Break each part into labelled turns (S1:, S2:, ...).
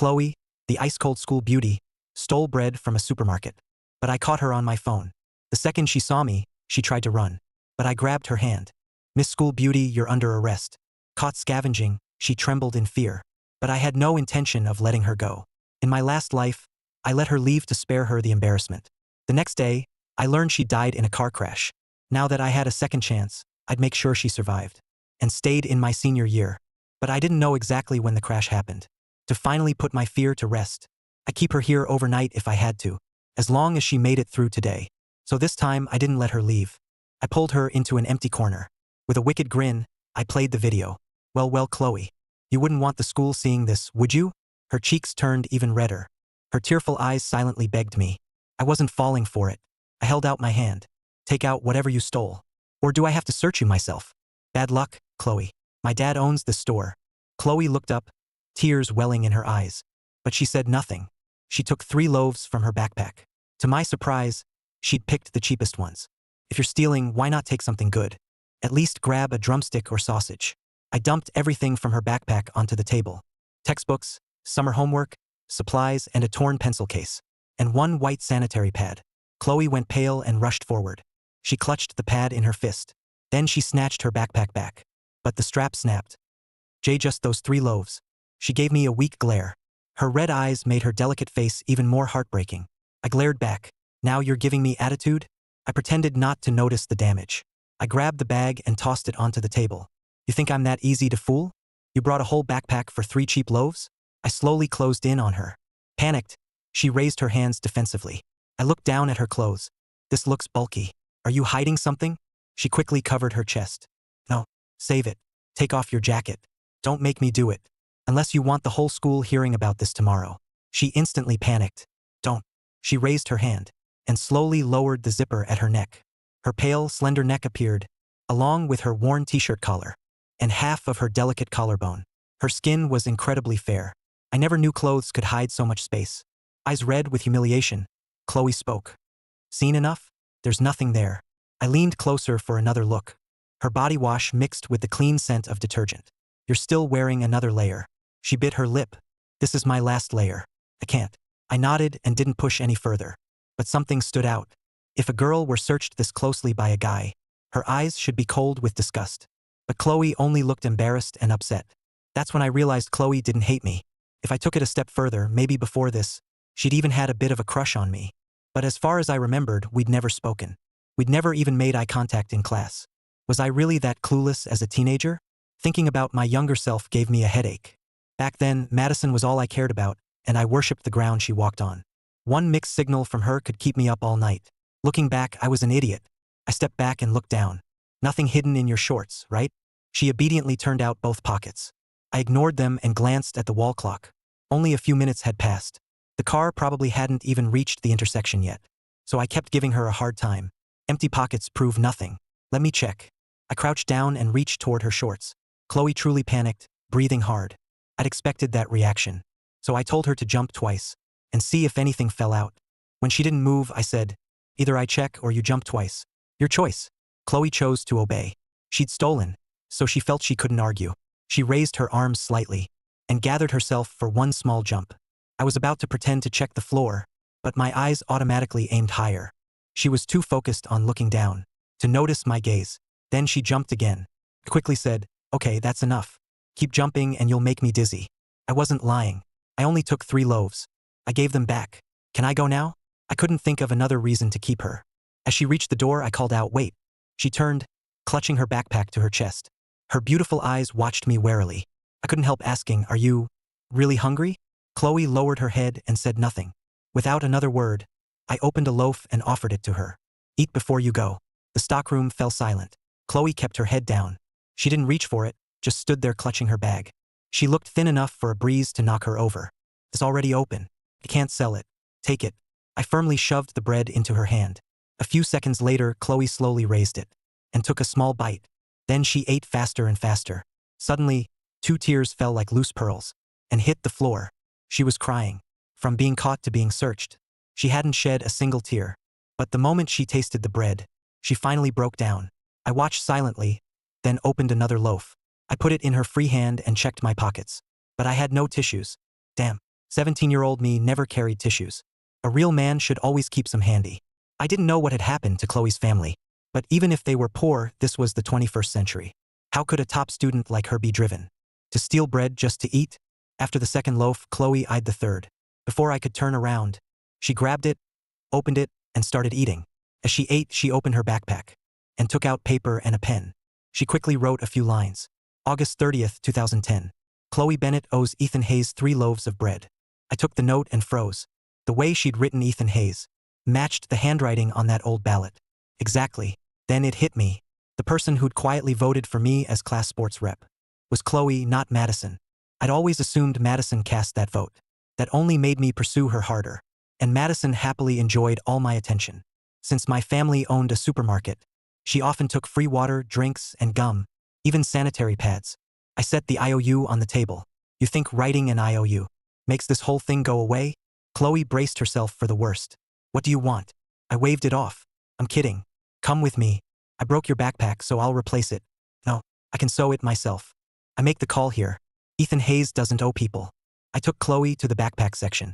S1: Chloe, the ice-cold school beauty, stole bread from a supermarket. But I caught her on my phone. The second she saw me, she tried to run. But I grabbed her hand. Miss School Beauty, you're under arrest. Caught scavenging, she trembled in fear. But I had no intention of letting her go. In my last life, I let her leave to spare her the embarrassment. The next day, I learned she died in a car crash. Now that I had a second chance, I'd make sure she survived. And stayed in my senior year. But I didn't know exactly when the crash happened. To finally put my fear to rest, I keep her here overnight if I had to, as long as she made it through today. So this time, I didn't let her leave. I pulled her into an empty corner. With a wicked grin, I played the video. Well, Chloe. You wouldn't want the school seeing this, would you? Her cheeks turned even redder. Her tearful eyes silently begged me. I wasn't falling for it. I held out my hand. Take out whatever you stole. Or do I have to search you myself? Bad luck, Chloe. My dad owns this store. Chloe looked up, tears welling in her eyes. But she said nothing. She took 3 loaves from her backpack. To my surprise, she'd picked the cheapest ones. If you're stealing, why not take something good? At least grab a drumstick or sausage. I dumped everything from her backpack onto the table. Textbooks, summer homework, supplies, and a torn pencil case. And 1 white sanitary pad. Chloe went pale and rushed forward. She clutched the pad in her fist. Then she snatched her backpack back. But the strap snapped. Just those 3 loaves. She gave me a weak glare. Her red eyes made her delicate face even more heartbreaking. I glared back. Now you're giving me attitude? I pretended not to notice the damage. I grabbed the bag and tossed it onto the table. You think I'm that easy to fool? You brought a whole backpack for 3 cheap loaves? I slowly closed in on her. Panicked, she raised her hands defensively. I looked down at her clothes. This looks bulky. Are you hiding something? She quickly covered her chest. No, save it. Take off your jacket. Don't make me do it. Unless you want the whole school hearing about this tomorrow. She instantly panicked. Don't. She raised her hand and slowly lowered the zipper at her neck. Her pale, slender neck appeared, along with her worn t-shirt collar, and half of her delicate collarbone. Her skin was incredibly fair. I never knew clothes could hide so much space. Eyes red with humiliation, Chloe spoke. Seen enough? There's nothing there. I leaned closer for another look. Her body wash mixed with the clean scent of detergent. You're still wearing another layer. She bit her lip. This is my last layer. I can't. I nodded and didn't push any further. But something stood out. If a girl were searched this closely by a guy, her eyes should be cold with disgust. But Chloe only looked embarrassed and upset. That's when I realized Chloe didn't hate me. If I took it a step further, maybe before this, she'd even had a bit of a crush on me. But as far as I remembered, we'd never spoken. We'd never even made eye contact in class. Was I really that clueless as a teenager? Thinking about my younger self gave me a headache. Back then, Madison was all I cared about, and I worshipped the ground she walked on. One mixed signal from her could keep me up all night. Looking back, I was an idiot. I stepped back and looked down. Nothing hidden in your shorts, right? She obediently turned out both pockets. I ignored them and glanced at the wall clock. Only a few minutes had passed. The car probably hadn't even reached the intersection yet. So I kept giving her a hard time. Empty pockets prove nothing. Let me check. I crouched down and reached toward her shorts. Chloe truly panicked, breathing hard. I'd expected that reaction. So I told her to jump twice and see if anything fell out. When she didn't move, I said, either I check or you jump twice. Your choice. Chloe chose to obey. She'd stolen, so she felt she couldn't argue. She raised her arms slightly and gathered herself for one small jump. I was about to pretend to check the floor, but my eyes automatically aimed higher. She was too focused on looking down to notice my gaze. Then she jumped again. I quickly said, okay, that's enough. Keep jumping and you'll make me dizzy. I wasn't lying. I only took 3 loaves. I gave them back. Can I go now? I couldn't think of another reason to keep her. As she reached the door, I called out, wait. She turned, clutching her backpack to her chest. Her beautiful eyes watched me warily. I couldn't help asking, are you really hungry? Chloe lowered her head and said nothing. Without another word, I opened a loaf and offered it to her. Eat before you go. The stockroom fell silent. Chloe kept her head down. She didn't reach for it, just stood there clutching her bag. She looked thin enough for a breeze to knock her over. It's already open. I can't sell it. Take it. I firmly shoved the bread into her hand. A few seconds later, Chloe slowly raised it and took a small bite. Then she ate faster and faster. Suddenly, 2 tears fell like loose pearls and hit the floor. She was crying. From being caught to being searched, she hadn't shed a single tear. But the moment she tasted the bread, she finally broke down. I watched silently, then opened another loaf. I put it in her free hand and checked my pockets. But I had no tissues. Damn. 17-year-old me never carried tissues. A real man should always keep some handy. I didn't know what had happened to Chloe's family. But even if they were poor, this was the 21st century. How could a top student like her be driven to steal bread just to eat? After the second loaf, Chloe eyed the third. Before I could turn around, she grabbed it, opened it, and started eating. As she ate, she opened her backpack and took out paper and a pen. She quickly wrote a few lines. August 30th, 2010. Chloe Bennett owes Ethan Hayes 3 loaves of bread. I took the note and froze. The way she'd written Ethan Hayes matched the handwriting on that old ballot. Exactly. Then it hit me. The person who'd quietly voted for me as class sports rep was Chloe, not Madison. I'd always assumed Madison cast that vote. That only made me pursue her harder. And Madison happily enjoyed all my attention. Since my family owned a supermarket, she often took free water, drinks, and gum, even sanitary pads. I set the IOU on the table. You think writing an IOU makes this whole thing go away? Chloe braced herself for the worst. What do you want? I waved it off. I'm kidding. Come with me. I broke your backpack, so I'll replace it. No, I can sew it myself. I make the call here. Ethan Hayes doesn't owe people. I took Chloe to the backpack section.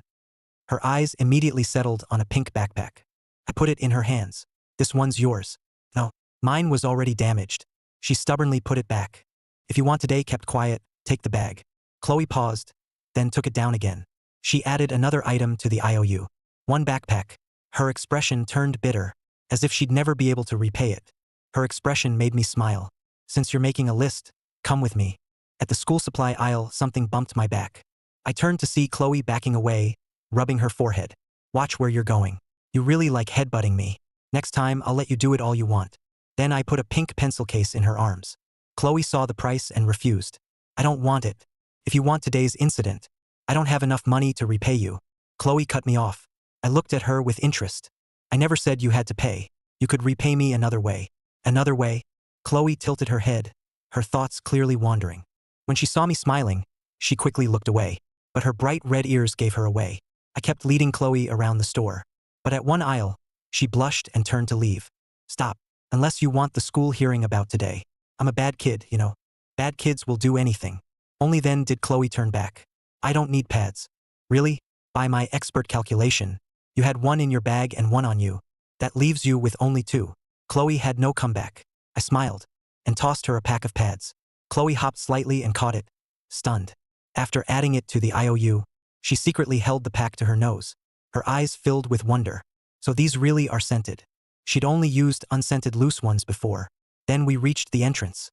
S1: Her eyes immediately settled on a pink backpack. I put it in her hands. This one's yours. No, mine was already damaged. She stubbornly put it back. If you want today kept quiet, take the bag. Chloe paused, then took it down again. She added another item to the IOU. One backpack. Her expression turned bitter, as if she'd never be able to repay it. Her expression made me smile. Since you're making a list, come with me. At the school supply aisle, something bumped my back. I turned to see Chloe backing away, rubbing her forehead. Watch where you're going. You really like headbutting me. Next time, I'll let you do it all you want. Then I put a pink pencil case in her arms. Chloe saw the price and refused. I don't want it. If you want today's incident, I don't have enough money to repay you. Chloe cut me off. I looked at her with interest. I never said you had to pay. You could repay me another way. Another way? Chloe tilted her head, her thoughts clearly wandering. When she saw me smiling, she quickly looked away. But her bright red ears gave her away. I kept leading Chloe around the store. But at one aisle, she blushed and turned to leave. Stop. Unless you want the school hearing about today. I'm a bad kid, you know. Bad kids will do anything. Only then did Chloe turn back. I don't need pads. Really? By my expert calculation, you had one in your bag and one on you. That leaves you with only 2. Chloe had no comeback. I smiled and tossed her a pack of pads. Chloe hopped slightly and caught it, stunned. After adding it to the IOU, she secretly held the pack to her nose. Her eyes filled with wonder. So these really are scented. She'd only used unscented loose ones before. Then we reached the entrance.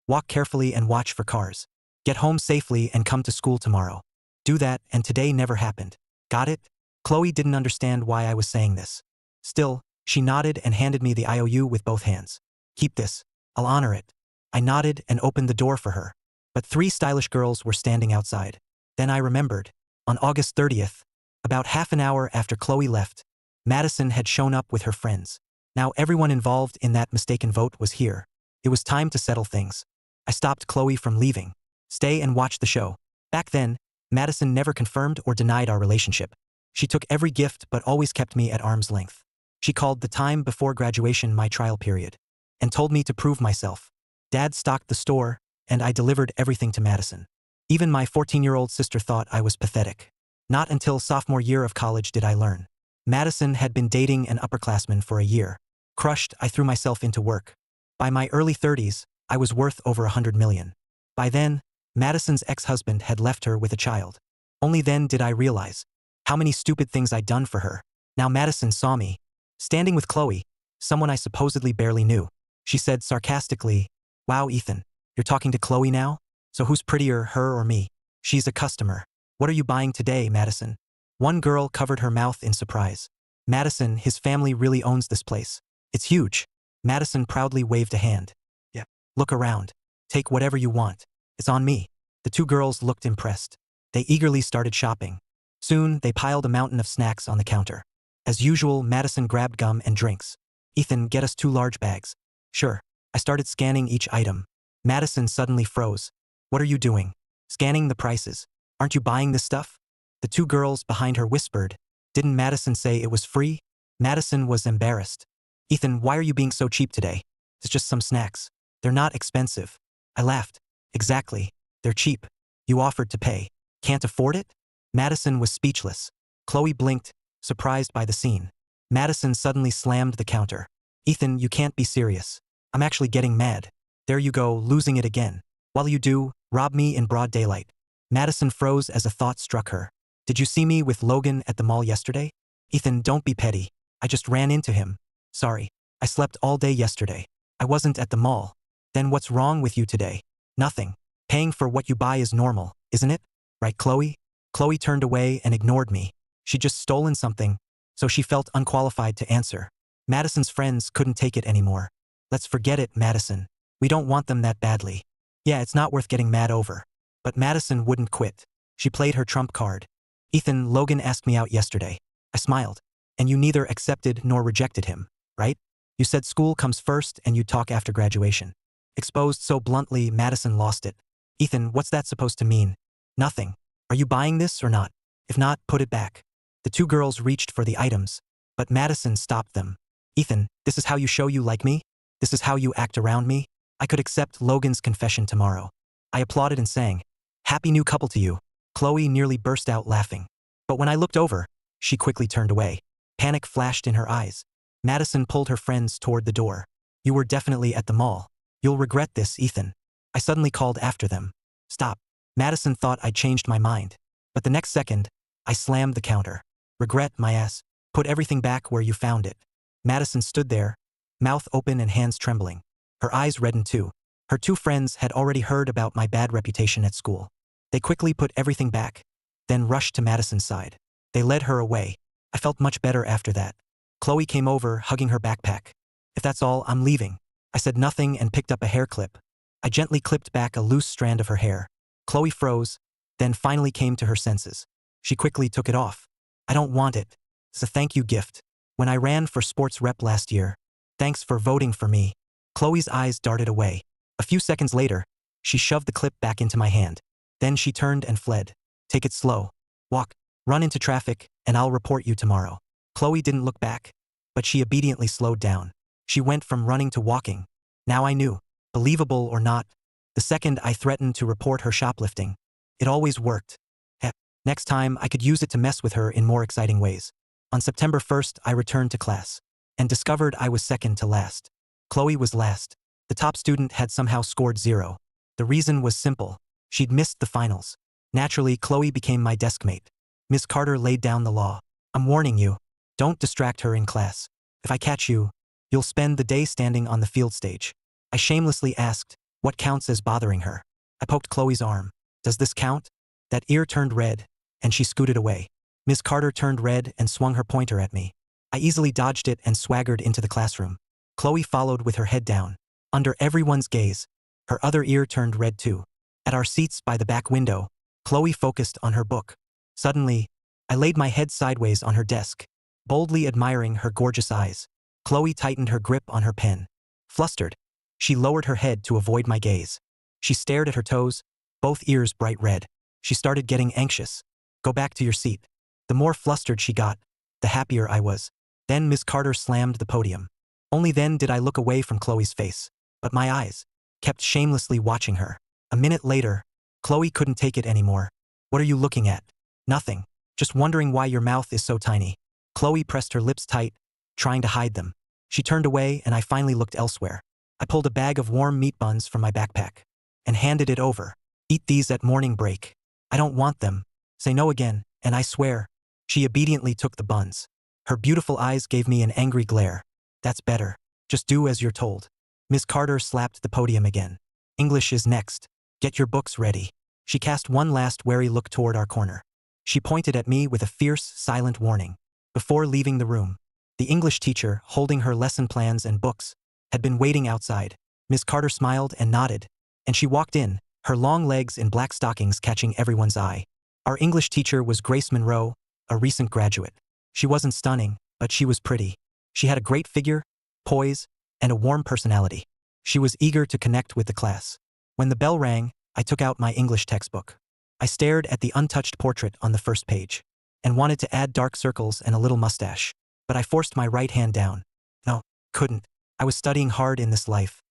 S1: Walk carefully and watch for cars. Get home safely and come to school tomorrow. Do that, and today never happened. Got it? Chloe didn't understand why I was saying this. Still, she nodded and handed me the IOU with both hands. Keep this. I'll honor it. I nodded and opened the door for her. But 3 stylish girls were standing outside. Then I remembered. On August 30th, about half an hour after Chloe left, Madison had shown up with her friends. Now everyone involved in that mistaken vote was here. It was time to settle things. I stopped Chloe from leaving. Stay and watch the show. Back then, Madison never confirmed or denied our relationship. She took every gift but always kept me at arm's length. She called the time before graduation my trial period and told me to prove myself. Dad stocked the store, and I delivered everything to Madison. Even my 14-year-old sister thought I was pathetic. Not until sophomore year of college did I learn. Madison had been dating an upperclassman for a year. Crushed, I threw myself into work. By my early 30s, I was worth over $100 million. By then, Madison's ex-husband had left her with a child. Only then did I realize how many stupid things I'd done for her. Now Madison saw me, standing with Chloe, someone I supposedly barely knew. She said sarcastically, "Wow, Ethan, you're talking to Chloe now? So who's prettier, her or me? She's a customer. What are you buying today, Madison?" One girl covered her mouth in surprise. "Madison, his family really owns this place. It's huge." Madison proudly waved a hand. "Yeah. Look around. Take whatever you want. It's on me." The 2 girls looked impressed. They eagerly started shopping. Soon, they piled a mountain of snacks on the counter. As usual, Madison grabbed gum and drinks. "Ethan, get us 2 large bags." "Sure." I started scanning each item. Madison suddenly froze. "What are you doing?" "Scanning the prices. Aren't you buying this stuff?" The 2 girls behind her whispered. "Didn't Madison say it was free?" Madison was embarrassed. "Ethan, why are you being so cheap today? It's just some snacks. They're not expensive." I laughed. "Exactly. They're cheap. You offered to pay. Can't afford it?" Madison was speechless. Chloe blinked, surprised by the scene. Madison suddenly slammed the counter. Ethan, you can't be serious. I'm actually getting mad. There you go, losing it again. While you do, rob me in broad daylight. Madison froze as a thought struck her. Did you see me with Logan at the mall yesterday? Ethan, don't be petty. I just ran into him. Sorry. I slept all day yesterday. I wasn't at the mall. Then what's wrong with you today? Nothing. Paying for what you buy is normal, isn't it? Right, Chloe? Chloe turned away and ignored me. She'd just stolen something, so she felt unqualified to answer. Madison's friends couldn't take it anymore. Let's forget it, Madison. We don't want them that badly. Yeah, it's not worth getting mad over. But Madison wouldn't quit. She played her trump card. Ethan, Logan asked me out yesterday. I smiled. And you neither accepted nor rejected him, right? You said school comes first and you'd talk after graduation. Exposed so bluntly, Madison lost it. Ethan, what's that supposed to mean? Nothing. Are you buying this or not? If not, put it back. The two girls reached for the items, but Madison stopped them. Ethan, this is how you show you like me? This is how you act around me? I could accept Logan's confession tomorrow. I applauded and sang, "Happy new couple to you." Chloe nearly burst out laughing. But when I looked over, she quickly turned away. Panic flashed in her eyes. Madison pulled her friends toward the door. You were definitely at the mall. You'll regret this, Ethan. I suddenly called after them. Stop. Madison thought I'd changed my mind. But the next second, I slammed the counter. Regret, my ass. Put everything back where you found it. Madison stood there, mouth open and hands trembling. Her eyes reddened too. Her two friends had already heard about my bad reputation at school. They quickly put everything back, then rushed to Madison's side. They led her away. I felt much better after that. Chloe came over, hugging her backpack. If that's all, I'm leaving. I said nothing and picked up a hair clip. I gently clipped back a loose strand of her hair. Chloe froze, then finally came to her senses. She quickly took it off. I don't want it. It's a thank you gift. When I ran for sports rep last year. Thanks for voting for me. Chloe's eyes darted away. A few seconds later, she shoved the clip back into my hand. Then she turned and fled. Take it slow. Walk. Run into traffic, and I'll report you tomorrow. Chloe didn't look back, but she obediently slowed down. She went from running to walking. Now I knew, believable or not, the second I threatened to report her shoplifting. It always worked. Heck, next time I could use it to mess with her in more exciting ways. On September 1st, I returned to class and discovered I was second to last. Chloe was last. The top student had somehow scored 0. The reason was simple. She'd missed the finals. Naturally, Chloe became my deskmate. Miss Carter laid down the law. I'm warning you. Don't distract her in class. If I catch you, you'll spend the day standing on the field stage. I shamelessly asked, what counts as bothering her? I poked Chloe's arm. Does this count? That ear turned red, and she scooted away. Miss Carter turned red and swung her pointer at me. I easily dodged it and swaggered into the classroom. Chloe followed with her head down. Under everyone's gaze, her other ear turned red too. At our seats by the back window, Chloe focused on her book. Suddenly, I laid my head sideways on her desk, boldly admiring her gorgeous eyes. Chloe tightened her grip on her pen. Flustered, she lowered her head to avoid my gaze. She stared at her toes, both ears bright red. She started getting anxious. Go back to your seat. The more flustered she got, the happier I was. Then Miss Carter slammed the podium. Only then did I look away from Chloe's face, but my eyes kept shamelessly watching her. A minute later, Chloe couldn't take it anymore. What are you looking at? Nothing. Just wondering why your mouth is so tiny. Chloe pressed her lips tight, trying to hide them. She turned away and I finally looked elsewhere. I pulled a bag of warm meat buns from my backpack and handed it over. Eat these at morning break. I don't want them. Say no again, and I swear. She obediently took the buns. Her beautiful eyes gave me an angry glare. That's better. Just do as you're told. Miss Carter slapped the podium again. English is next. Get your books ready. She cast one last wary look toward our corner. She pointed at me with a fierce, silent warning. Before leaving the room, the English teacher, holding her lesson plans and books, had been waiting outside. Miss Carter smiled and nodded, and she walked in, her long legs in black stockings catching everyone's eye. Our English teacher was Grace Monroe, a recent graduate. She wasn't stunning, but she was pretty. She had a great figure, poise, and a warm personality. She was eager to connect with the class. When the bell rang, I took out my English textbook. I stared at the untouched portrait on the first page and wanted to add dark circles and a little mustache, but I forced my right hand down. No, couldn't. I was studying hard in this life.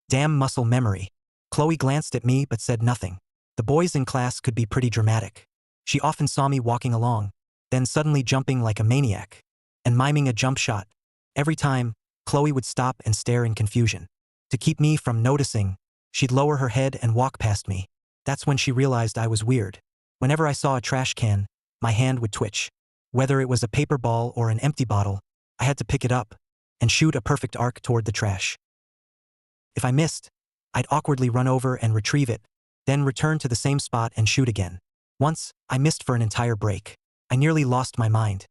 S1: Damn muscle memory. Chloe glanced at me but said nothing. The boys in class could be pretty dramatic. She often saw me walking along, then suddenly jumping like a maniac, and miming a jump shot. Every time, Chloe would stop and stare in confusion. To keep me from noticing, she'd lower her head and walk past me. That's when she realized I was weird. Whenever I saw a trash can, my hand would twitch. Whether it was a paper ball or an empty bottle, I had to pick it up and shoot a perfect arc toward the trash. If I missed, I'd awkwardly run over and retrieve it, then return to the same spot and shoot again. Once, I missed for an entire break. I nearly lost my mind.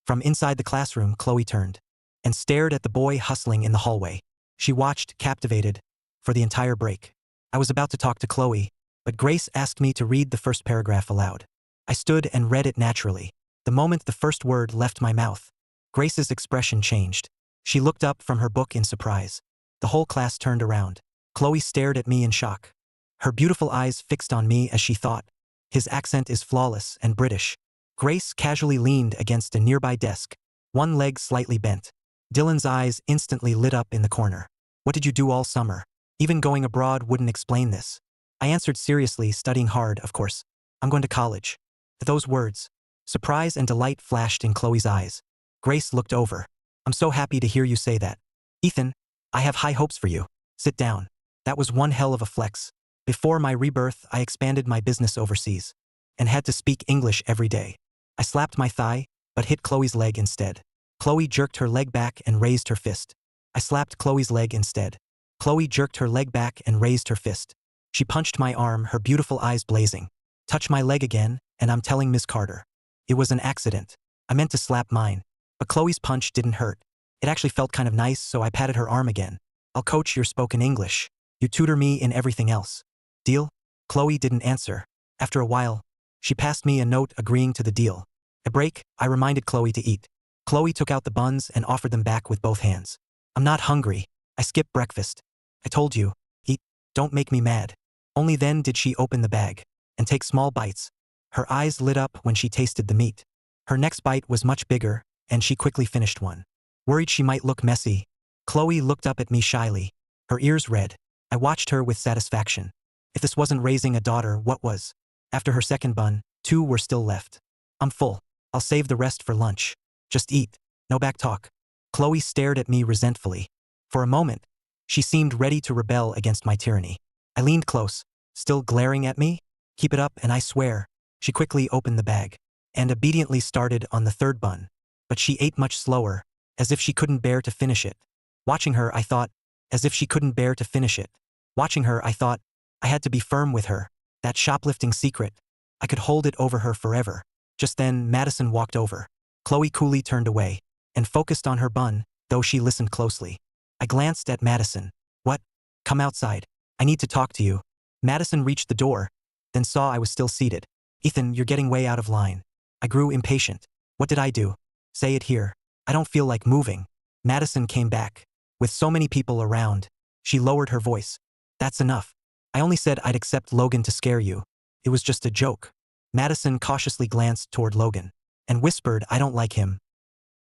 S1: From inside the classroom, Chloe turned and stared at the boy hustling in the hallway. She watched, captivated, for the entire break. I was about to talk to Chloe, but Grace asked me to read the first paragraph aloud. I stood and read it naturally. The moment the first word left my mouth, Grace's expression changed. She looked up from her book in surprise. The whole class turned around. Chloe stared at me in shock. Her beautiful eyes fixed on me as she thought, his accent is flawless and British. Grace casually leaned against a nearby desk, one leg slightly bent. Dylan's eyes instantly lit up in the corner. What did you do all summer? Even going abroad wouldn't explain this. I answered seriously, studying hard, of course. I'm going to college. At those words, surprise and delight flashed in Chloe's eyes. Grace looked over. I'm so happy to hear you say that. Ethan, I have high hopes for you. Sit down. That was one hell of a flex. Before my rebirth, I expanded my business overseas and had to speak English every day. I slapped my thigh, but hit Chloe's leg instead. Chloe jerked her leg back and raised her fist. I slapped Chloe's leg instead. Chloe jerked her leg back and raised her fist. She punched my arm, her beautiful eyes blazing. Touch my leg again, and I'm telling Miss Carter. It was an accident. I meant to slap mine. But Chloe's punch didn't hurt. It actually felt kind of nice, so I patted her arm again. I'll coach your spoken English. You tutor me in everything else. Deal? Chloe didn't answer. After a while, she passed me a note agreeing to the deal. At break, I reminded Chloe to eat. Chloe took out the buns and offered them back with both hands. I'm not hungry. I skipped breakfast. I told you. Eat. Don't make me mad. Only then did she open the bag and take small bites. Her eyes lit up when she tasted the meat. Her next bite was much bigger, and she quickly finished one. Worried she might look messy, Chloe looked up at me shyly, her ears red. I watched her with satisfaction. If this wasn't raising a daughter, what was? After her second bun, 2 were still left. I'm full. I'll save the rest for lunch. Just eat. No back talk. Chloe stared at me resentfully. For a moment, she seemed ready to rebel against my tyranny. I leaned close, still glaring at me. Keep it up and I swear. She quickly opened the bag and obediently started on the third bun. But she ate much slower, as if she couldn't bear to finish it. Watching her, I thought, as if she couldn't bear to finish it. Watching her, I thought, I had to be firm with her. That shoplifting secret. I could hold it over her forever. Just then, Madison walked over. Chloe coolly turned away and focused on her bun, though she listened closely. I glanced at Madison. What? Come outside. I need to talk to you. Madison reached the door, then saw I was still seated. Ethan, you're getting way out of line. I grew impatient. What did I do? Say it here. I don't feel like moving. Madison came back. With so many people around, she lowered her voice. That's enough. I only said I'd accept Logan to scare you. It was just a joke. Madison cautiously glanced toward Logan and whispered, I don't like him.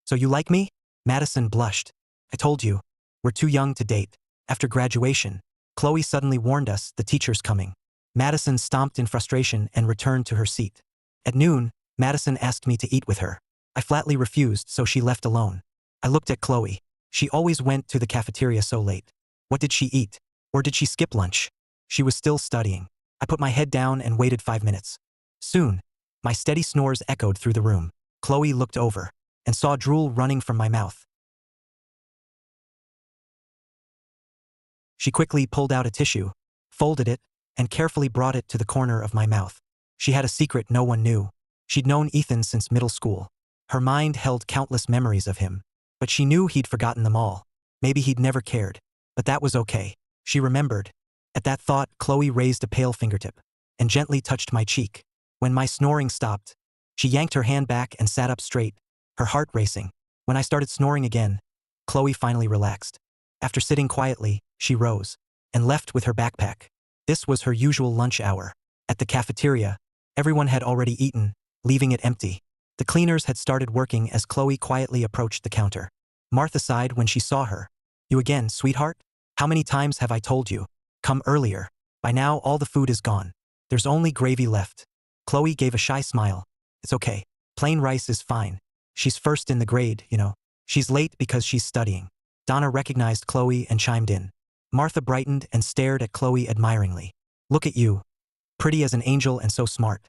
S1: So you like me? Madison blushed. I told you. We're too young to date. After graduation, Chloe suddenly warned us the teacher's coming. Madison stomped in frustration and returned to her seat. At noon, Madison asked me to eat with her. I flatly refused, so she left alone. I looked at Chloe. She always went to the cafeteria so late. What did she eat? Or did she skip lunch? She was still studying. I put my head down and waited 5 minutes. Soon, my steady snores echoed through the room. Chloe looked over and saw drool running from my mouth. She quickly pulled out a tissue, folded it, and carefully brought it to the corner of my mouth. She had a secret no one knew. She'd known Ethan since middle school. Her mind held countless memories of him, but she knew he'd forgotten them all. Maybe he'd never cared, but that was okay. She remembered. At that thought, Chloe raised a pale fingertip and gently touched my cheek. When my snoring stopped, she yanked her hand back and sat up straight, her heart racing. When I started snoring again, Chloe finally relaxed. After sitting quietly, she rose and left with her backpack. This was her usual lunch hour. At the cafeteria, everyone had already eaten, leaving it empty. The cleaners had started working as Chloe quietly approached the counter. Martha sighed when she saw her. You again, sweetheart? How many times have I told you? Come earlier. By now all the food is gone. There's only gravy left. Chloe gave a shy smile. It's okay. Plain rice is fine. She's first in the grade, you know. She's late because she's studying. Donna recognized Chloe and chimed in. Martha brightened and stared at Chloe admiringly. Look at you. Pretty as an angel and so smart.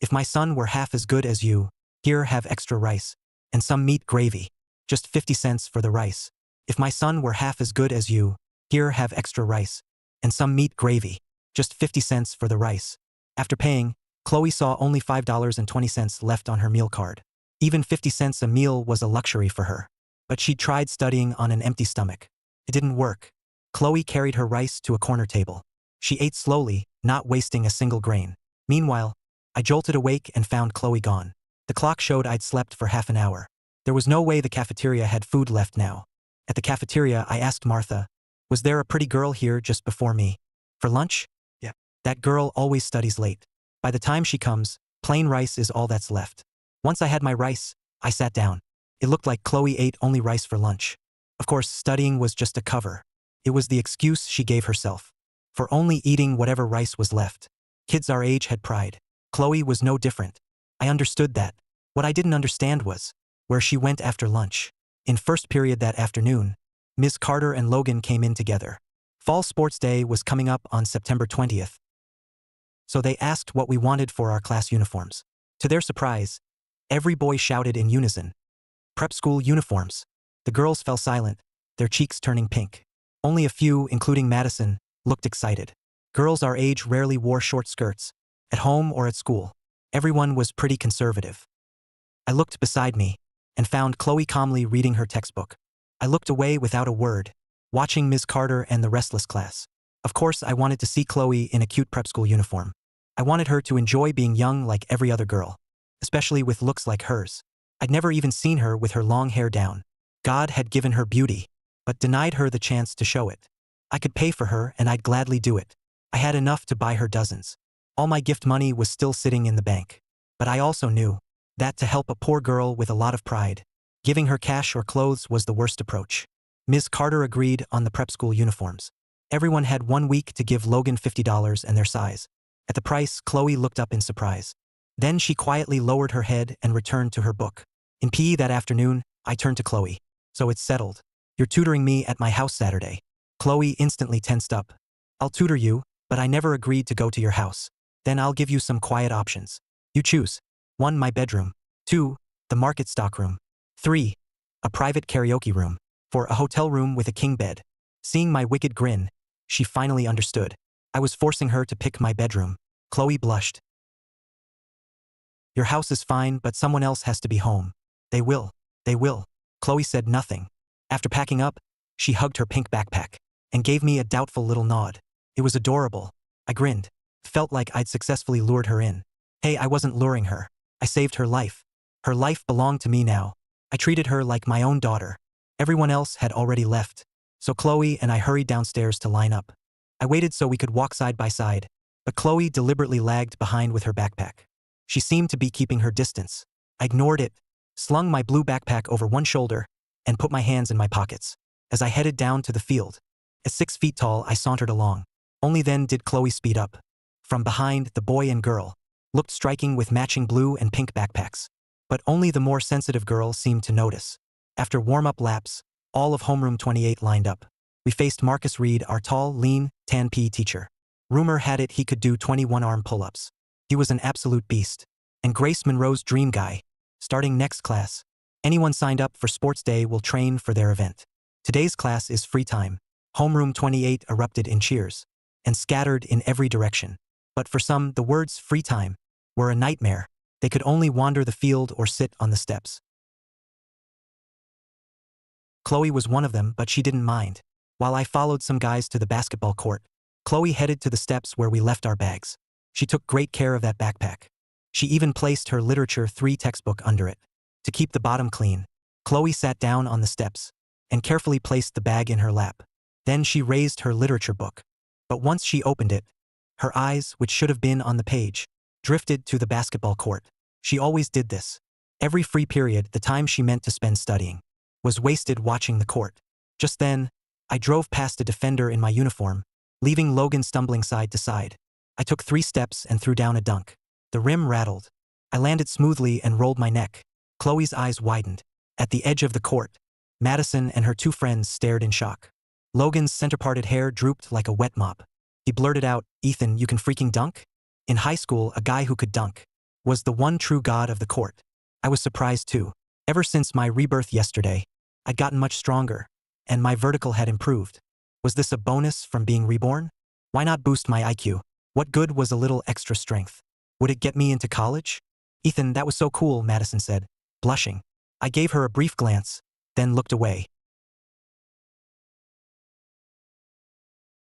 S1: If my son were half as good as you, here have extra rice. And some meat gravy. Just 50 cents for the rice. If my son were half as good as you, here have extra rice. And some meat gravy. Just 50 cents for the rice. After paying, Chloe saw only $5.20 left on her meal card. Even 50 cents a meal was a luxury for her. But she'd tried studying on an empty stomach. It didn't work. Chloe carried her rice to a corner table. She ate slowly, not wasting a single grain. Meanwhile, I jolted awake and found Chloe gone. The clock showed I'd slept for half an hour. There was no way the cafeteria had food left now. At the cafeteria, I asked Martha, was there a pretty girl here just before me? For lunch? Yeah. That girl always studies late. By the time she comes, plain rice is all that's left. Once I had my rice, I sat down. It looked like Chloe ate only rice for lunch. Of course, studying was just a cover. It was the excuse she gave herself. For only eating whatever rice was left. Kids our age had pride. Chloe was no different. I understood that. What I didn't understand was where she went after lunch. In first period that afternoon, Ms. Carter and Logan came in together. Fall sports day was coming up on September 20th. So they asked what we wanted for our class uniforms. To their surprise, every boy shouted in unison, "Prep school uniforms." The girls fell silent, their cheeks turning pink. Only a few, including Madison, looked excited. Girls our age rarely wore short skirts, at home or at school. Everyone was pretty conservative. I looked beside me and found Chloe calmly reading her textbook. I looked away without a word, watching Ms. Carter and the restless class. Of course, I wanted to see Chloe in a cute prep school uniform. I wanted her to enjoy being young like every other girl, especially with looks like hers. I'd never even seen her with her long hair down. God had given her beauty, but denied her the chance to show it. I could pay for her and I'd gladly do it. I had enough to buy her dozens. All my gift money was still sitting in the bank. But I also knew that to help a poor girl with a lot of pride, giving her cash or clothes was the worst approach. Ms. Carter agreed on the prep school uniforms. Everyone had 1 week to give Logan $50 and their size. At the price, Chloe looked up in surprise. Then she quietly lowered her head and returned to her book. In PE that afternoon, I turned to Chloe. So it's settled. You're tutoring me at my house Saturday. Chloe instantly tensed up. I'll tutor you, but I never agreed to go to your house. Then I'll give you some quiet options. You choose. 1. My bedroom. 2. The market stock room. 3. A private karaoke room. 4. A hotel room with a king bed. Seeing my wicked grin, she finally understood. I was forcing her to pick my bedroom. Chloe blushed. Your house is fine, but someone else has to be home. They will. They will. Chloe said nothing. After packing up, she hugged her pink backpack and gave me a doubtful little nod. It was adorable. I grinned. Felt like I'd successfully lured her in. Hey, I wasn't luring her. I saved her life. Her life belonged to me now. I treated her like my own daughter. Everyone else had already left. So Chloe and I hurried downstairs to line up. I waited so we could walk side by side, but Chloe deliberately lagged behind with her backpack. She seemed to be keeping her distance. I ignored it, slung my blue backpack over one shoulder, and put my hands in my pockets. As I headed down to the field, at 6 feet tall, I sauntered along. Only then did Chloe speed up. From behind, the boy and girl looked striking with matching blue and pink backpacks. But only the more sensitive girl seemed to notice. After warm-up laps, all of homeroom 28 lined up. We faced Marcus Reed, our tall, lean, tan PE teacher. Rumor had it he could do 21 arm pull-ups. He was an absolute beast. And Grace Monroe's dream guy. Starting next class, anyone signed up for sports day will train for their event. Today's class is free time. Homeroom 28 erupted in cheers and scattered in every direction. But for some, the words free time were a nightmare. They could only wander the field or sit on the steps. Chloe was one of them, but she didn't mind. While I followed some guys to the basketball court, Chloe headed to the steps where we left our bags. She took great care of that backpack. She even placed her Literature 3 textbook under it. To keep the bottom clean, Chloe sat down on the steps and carefully placed the bag in her lap. Then she raised her literature book. But once she opened it, her eyes, which should have been on the page, drifted to the basketball court. She always did this. Every free period, the time she meant to spend studying, was wasted watching the court. Just then, I drove past a defender in my uniform, leaving Logan stumbling side to side. I took 3 steps and threw down a dunk. The rim rattled. I landed smoothly and rolled my neck. Chloe's eyes widened. At the edge of the court, Madison and her two friends stared in shock. Logan's center-parted hair drooped like a wet mop. He blurted out, "Ethan, you can freaking dunk?" In high school, a guy who could dunk was the one true god of the court. I was surprised too. Ever since my rebirth yesterday, I'd gotten much stronger, and my vertical had improved. Was this a bonus from being reborn? Why not boost my IQ? What good was a little extra strength? Would it get me into college? "Ethan, that was so cool," Madison said, blushing. I gave her a brief glance, then looked away.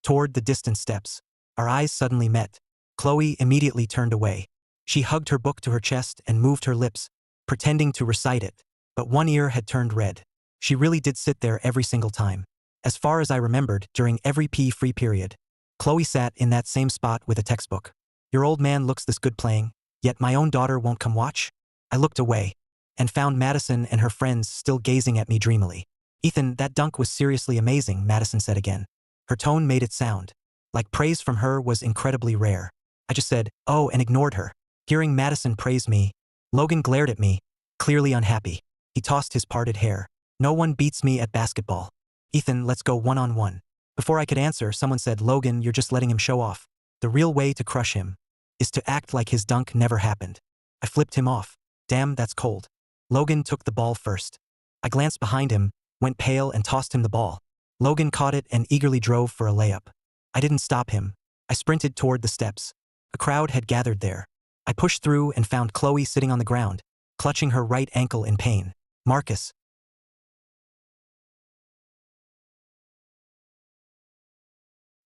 S1: Toward the distant steps, our eyes suddenly met. Chloe immediately turned away. She hugged her book to her chest and moved her lips, pretending to recite it, but one ear had turned red. She really did sit there every single time. As far as I remembered, during every free period, Chloe sat in that same spot with a textbook. "Your old man looks this good playing, yet my own daughter won't come watch?" I looked away, and found Madison and her friends still gazing at me dreamily. "Ethan, that dunk was seriously amazing," Madison said again. Her tone made it sound like praise from her was incredibly rare. I just said, "Oh," and ignored her. Hearing Madison praise me, Logan glared at me, clearly unhappy. He tossed his parted hair. "No one beats me at basketball. Ethan, let's go one-on-one." Before I could answer, someone said, "Logan, you're just letting him show off. The real way to crush him is to act like his dunk never happened." I flipped him off. "Damn, that's cold." Logan took the ball first. I glanced behind him, went pale and tossed him the ball. Logan caught it and eagerly drove for a layup. I didn't stop him. I sprinted toward the steps. A crowd had gathered there. I pushed through and found Chloe sitting on the ground, clutching her right ankle in pain. Marcus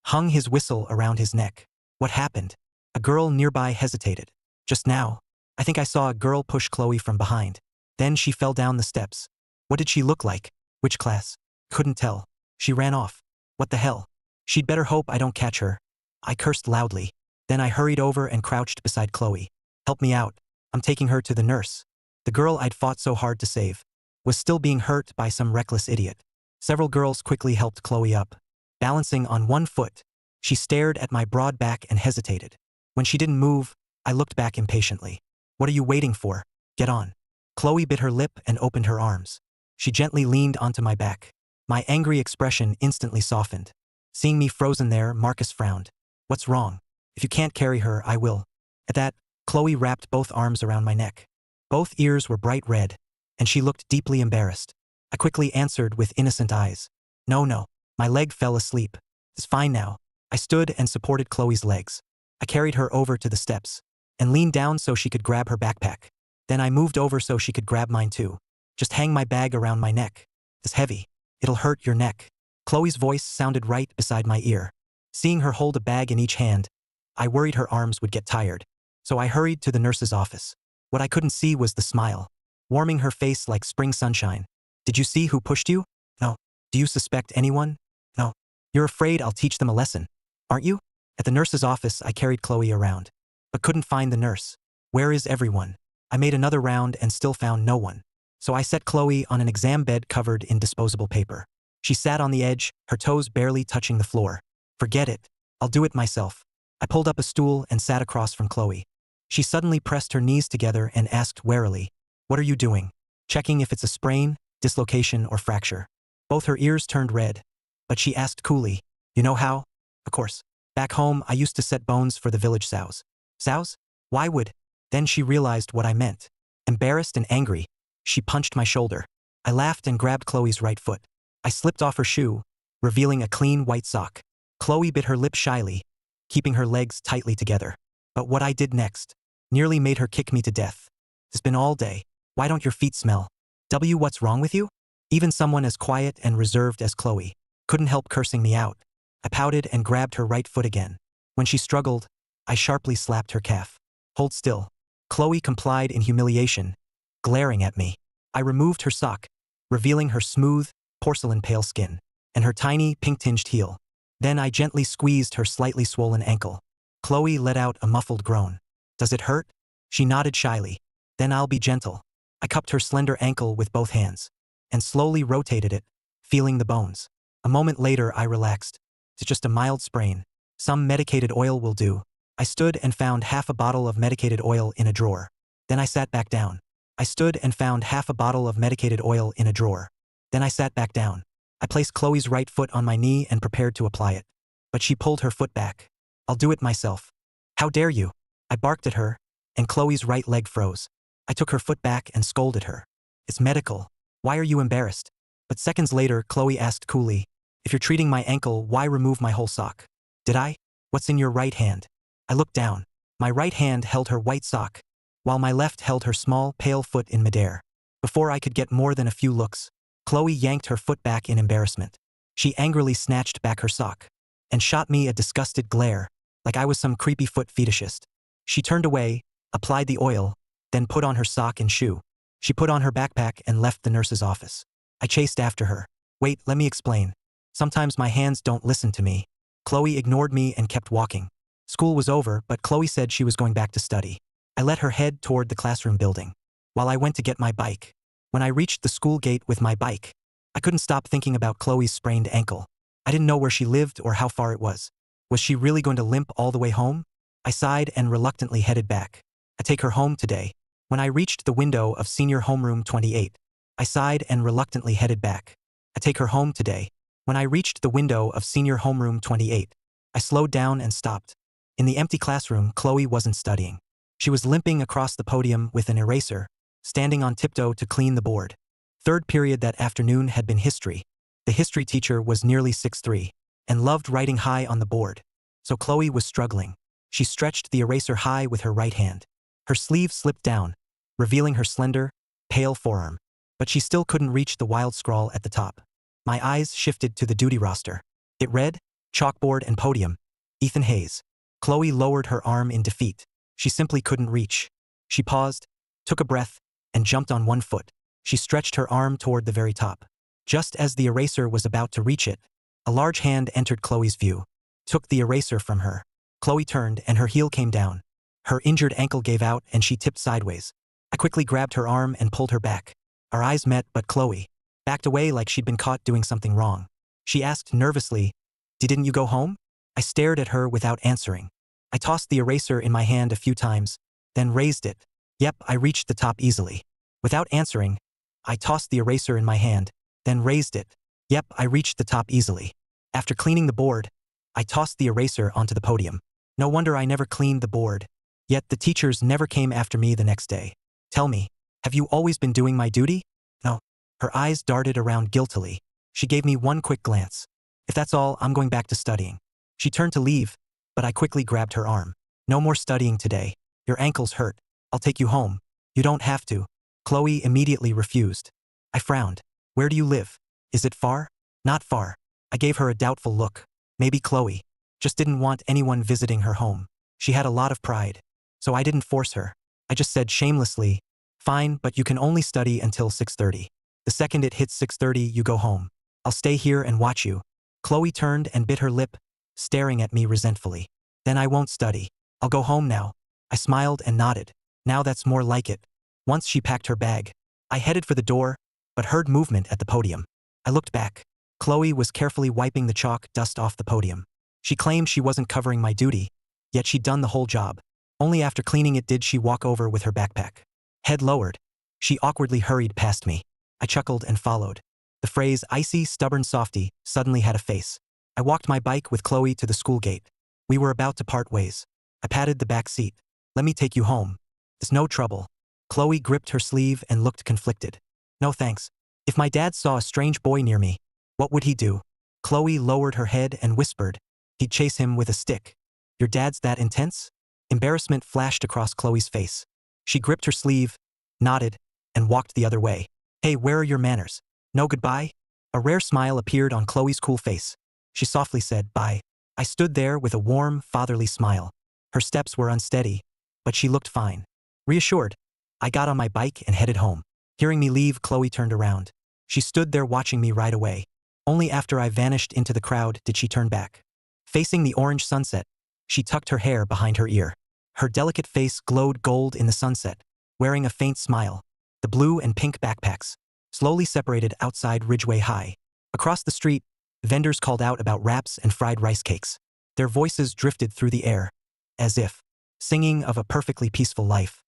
S1: hung his whistle around his neck. What happened? A girl nearby hesitated. "Just now, I think I saw a girl push Chloe from behind. Then she fell down the steps." "What did she look like? Which class?" "Couldn't tell. She ran off." "What the hell? She'd better hope I don't catch her." I cursed loudly. Then I hurried over and crouched beside Chloe. "Help me out. I'm taking her to the nurse." The girl I'd fought so hard to save was still being hurt by some reckless idiot. Several girls quickly helped Chloe up. Balancing on one foot, she stared at my broad back and hesitated. When she didn't move, I looked back impatiently. "What are you waiting for? Get on." Chloe bit her lip and opened her arms. She gently leaned onto my back. My angry expression instantly softened. Seeing me frozen there, Marcus frowned. "What's wrong? If you can't carry her, I will." At that, Chloe wrapped both arms around my neck. Both ears were bright red, and she looked deeply embarrassed. I quickly answered with innocent eyes. No, my leg fell asleep. It's fine now." I stood and supported Chloe's legs. I carried her over to the steps and leaned down so she could grab her backpack. Then I moved over so she could grab mine too. "Just hang my bag around my neck. It's heavy. It'll hurt your neck." Chloe's voice sounded right beside my ear. Seeing her hold a bag in each hand, I worried her arms would get tired. So I hurried to the nurse's office. What I couldn't see was the smile, warming her face like spring sunshine. "Did you see who pushed you?" "No." "Do you suspect anyone?" "No." "You're afraid I'll teach them a lesson, aren't you?" At the nurse's office, I carried Chloe around, but couldn't find the nurse. "Where is everyone?" I made another round and still found no one. So I set Chloe on an exam bed covered in disposable paper. She sat on the edge, her toes barely touching the floor. "Forget it. I'll do it myself." I pulled up a stool and sat across from Chloe. She suddenly pressed her knees together and asked warily, "What are you doing?" "Checking if it's a sprain, dislocation, or fracture." Both her ears turned red, but she asked coolly, "You know how?" "Of course. Back home, I used to set bones for the village sows." "Sows? Why would?" Then she realized what I meant. Embarrassed and angry, she punched my shoulder. I laughed and grabbed Chloe's right foot. I slipped off her shoe, revealing a clean white sock. Chloe bit her lip shyly, keeping her legs tightly together. But what I did next nearly made her kick me to death. "It's been all day. Why don't your feet smell? What's wrong with you?" Even someone as quiet and reserved as Chloe couldn't help cursing me out. I pouted and grabbed her right foot again. When she struggled, I sharply slapped her calf. "Hold still." Chloe complied in humiliation, glaring at me. I removed her sock, revealing her smooth, porcelain pale skin and her tiny, pink-tinged heel. Then I gently squeezed her slightly swollen ankle. Chloe let out a muffled groan. "Does it hurt?" She nodded shyly. "Then I'll be gentle." I cupped her slender ankle with both hands and slowly rotated it, feeling the bones. A moment later, I relaxed. "It's just a mild sprain. Some medicated oil will do." I stood and found half a bottle of medicated oil in a drawer. Then I sat back down. I stood and found half a bottle of medicated oil in a drawer. Then I sat back down. I placed Chloe's right foot on my knee and prepared to apply it. But she pulled her foot back. I'll do it myself. How dare you? I barked at her, and Chloe's right leg froze. I took her foot back and scolded her. It's medical. Why are you embarrassed? But seconds later, Chloe asked coolly, if you're treating my ankle, why remove my whole sock? Did I? What's in your right hand? I looked down. My right hand held her white sock, while my left held her small, pale foot in midair. Before I could get more than a few looks, Chloe yanked her foot back in embarrassment. She angrily snatched back her sock and shot me a disgusted glare, like I was some creepy foot fetishist. She turned away, applied the oil, then put on her sock and shoe. She put on her backpack and left the nurse's office. I chased after her. Wait, let me explain. Sometimes my hands don't listen to me. Chloe ignored me and kept walking. School was over, but Chloe said she was going back to study. I let her head toward the classroom building, while I went to get my bike. When I reached the school gate with my bike, I couldn't stop thinking about Chloe's sprained ankle. I didn't know where she lived or how far it was. Was she really going to limp all the way home? I sighed and reluctantly headed back. I take her home today. When I reached the window of senior homeroom 28, I sighed and reluctantly headed back. I take her home today. When I reached the window of senior homeroom 28, I slowed down and stopped. In the empty classroom, Chloe wasn't studying. She was limping across the podium with an eraser, standing on tiptoe to clean the board. Third period that afternoon had been history. The history teacher was nearly 6'3", and loved writing high on the board. So Chloe was struggling. She stretched the eraser high with her right hand. Her sleeve slipped down, revealing her slender, pale forearm. But she still couldn't reach the wild scrawl at the top. My eyes shifted to the duty roster. It read, chalkboard and podium, Ethan Hayes. Chloe lowered her arm in defeat. She simply couldn't reach. She paused, took a breath, and jumped on one foot. She stretched her arm toward the very top. Just as the eraser was about to reach it, a large hand entered Chloe's view, took the eraser from her. Chloe turned and her heel came down. Her injured ankle gave out and she tipped sideways. I quickly grabbed her arm and pulled her back. Our eyes met, but Chloe backed away like she'd been caught doing something wrong. She asked nervously, "Didn't you go home?" I stared at her without answering. I tossed the eraser in my hand a few times, then raised it. Yep, I reached the top easily. Without answering, I tossed the eraser in my hand, then raised it. Yep, I reached the top easily. After cleaning the board, I tossed the eraser onto the podium. No wonder I never cleaned the board. Yet the teachers never came after me the next day. Tell me, have you always been doing my duty? No. Her eyes darted around guiltily. She gave me one quick glance. If that's all, I'm going back to studying. She turned to leave, but I quickly grabbed her arm. No more studying today. Your ankles hurt. I'll take you home. You don't have to. Chloe immediately refused. I frowned. Where do you live? Is it far? Not far. I gave her a doubtful look. Maybe Chloe just didn't want anyone visiting her home. She had a lot of pride. So I didn't force her. I just said shamelessly, "Fine, but you can only study until 6:30. The second it hits 6:30, you go home. I'll stay here and watch you." Chloe turned and bit her lip, staring at me resentfully. "Then I won't study. I'll go home now." I smiled and nodded. Now that's more like it. Once she packed her bag, I headed for the door, but heard movement at the podium. I looked back. Chloe was carefully wiping the chalk dust off the podium. She claimed she wasn't covering my duty, yet she'd done the whole job. Only after cleaning it did she walk over with her backpack. Head lowered, she awkwardly hurried past me. I chuckled and followed. The phrase "icy, stubborn softy" suddenly had a face. I walked my bike with Chloe to the school gate. We were about to part ways. I patted the back seat. "Let me take you home. It's no trouble." Chloe gripped her sleeve and looked conflicted. "No thanks. If my dad saw a strange boy near me, what would he do?" Chloe lowered her head and whispered, "He'd chase him with a stick." "Your dad's that intense?" Embarrassment flashed across Chloe's face. She gripped her sleeve, nodded, and walked the other way. "Hey, where are your manners? No goodbye?" A rare smile appeared on Chloe's cool face. She softly said, "Bye." I stood there with a warm, fatherly smile. Her steps were unsteady, but she looked fine. Reassured, I got on my bike and headed home. Hearing me leave, Chloe turned around. She stood there watching me right away. Only after I vanished into the crowd did she turn back. Facing the orange sunset, she tucked her hair behind her ear. Her delicate face glowed gold in the sunset, wearing a faint smile. The blue and pink backpacks slowly separated outside Ridgeway High. Across the street, vendors called out about wraps and fried rice cakes. Their voices drifted through the air. as if singing of a perfectly peaceful life.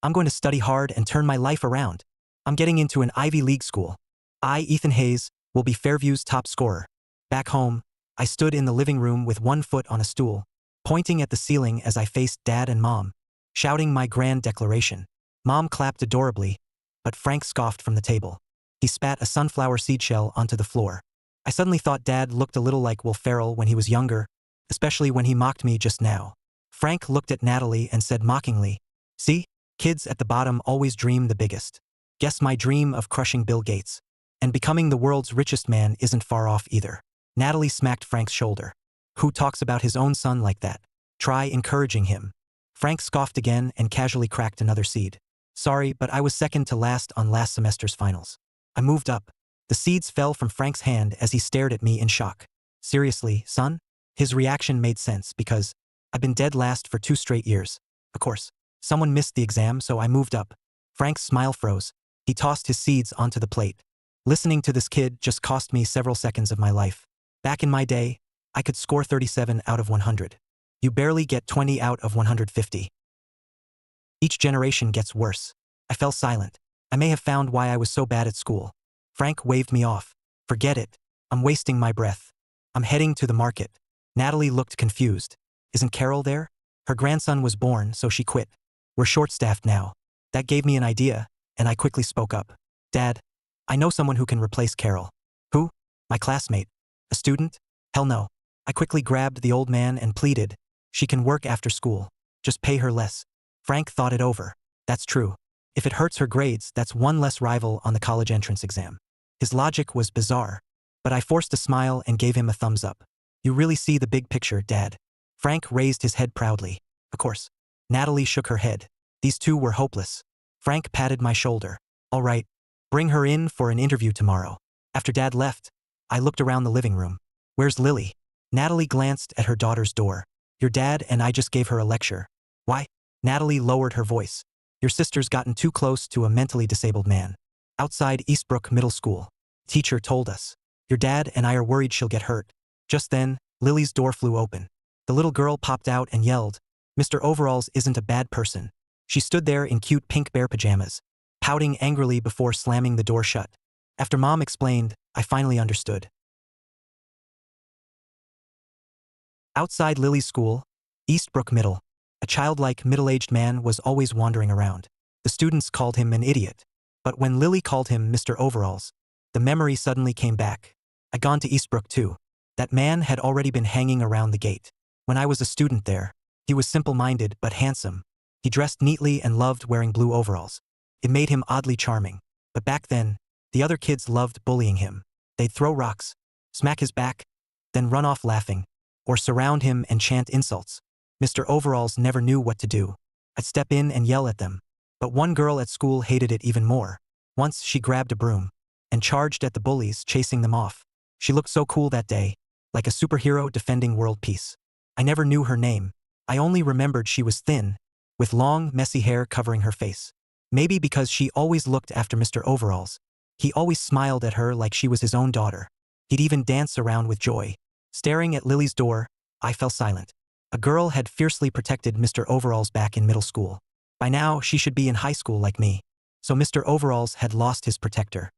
S1: I'm going to study hard and turn my life around. I'm getting into an Ivy League school. I, Ethan Hayes, will be Fairview's top scorer. Back home, I stood in the living room with one foot on a stool, pointing at the ceiling as I faced Dad and Mom, shouting my grand declaration. Mom clapped adorably, but Frank scoffed from the table. He spat a sunflower seed shell onto the floor. I suddenly thought Dad looked a little like Will Ferrell when he was younger, especially when he mocked me just now. Frank looked at Natalie and said mockingly, "See, kids at the bottom always dream the biggest. Guess my dream of crushing Bill Gates and becoming the world's richest man isn't far off either." Natalie smacked Frank's shoulder. "Who talks about his own son like that? Try encouraging him." Frank scoffed again and casually cracked another seed. "Sorry, but I was second to last on last semester's finals." I moved up. The seeds fell from Frank's hand as he stared at me in shock. "Seriously, son?" His reaction made sense because I've been dead last for 2 straight years. Of course, someone missed the exam, so I moved up. Frank's smile froze. He tossed his seeds onto the plate. Listening to this kid just cost me several seconds of my life. Back in my day, I could score 37 out of 100. You barely get 20 out of 150. Each generation gets worse. I fell silent. I may have found why I was so bad at school. Frank waved me off. "Forget it. I'm wasting my breath. I'm heading to the market." Natalie looked confused. "Isn't Carol there?" Her grandson was born, so she quit. "We're short-staffed now." That gave me an idea, and I quickly spoke up. "Dad, I know someone who can replace Carol." "Who?" "My classmate." "A student?" "Hell no." I quickly grabbed the old man and pleaded, "She can work after school. Just pay her less." Frank thought it over. "That's true. If it hurts her grades, that's one less rival on the college entrance exam." His logic was bizarre, but I forced a smile and gave him a thumbs up. "You really see the big picture, Dad." Frank raised his head proudly. "Of course." Natalie shook her head. These two were hopeless. Frank patted my shoulder. "All right, bring her in for an interview tomorrow." After Dad left, I looked around the living room. "Where's Lily?" Natalie glanced at her daughter's door. "Your dad and I just gave her a lecture." "Why?" Natalie lowered her voice. "Your sister's gotten too close to a mentally disabled man. Outside Eastbrook Middle School. Teacher told us. Your dad and I are worried she'll get hurt." Just then, Lily's door flew open. The little girl popped out and yelled, "Mr. Overalls isn't a bad person." She stood there in cute pink bear pajamas, pouting angrily before slamming the door shut. After Mom explained, I finally understood. Outside Lily's school, Eastbrook Middle, a childlike middle-aged man was always wandering around. The students called him an idiot. But when Lily called him Mr. Overalls, the memory suddenly came back. I'd gone to Eastbrook too. That man had already been hanging around the gate. When I was a student there, he was simple-minded but handsome. He dressed neatly and loved wearing blue overalls. It made him oddly charming. But back then, the other kids loved bullying him. They'd throw rocks, smack his back, then run off laughing, or surround him and chant insults. Mr. Overalls never knew what to do. I'd step in and yell at them. But one girl at school hated it even more. Once she grabbed a broom and charged at the bullies, chasing them off. She looked so cool that day, like a superhero defending world peace. I never knew her name. I only remembered she was thin, with long, messy hair covering her face. Maybe because she always looked after Mr. Overalls. He always smiled at her like she was his own daughter. He'd even dance around with joy. Staring at Lily's door, I fell silent. A girl had fiercely protected Mr. Overalls back in middle school. By now, she should be in high school like me. So Mr. Overalls had lost his protector.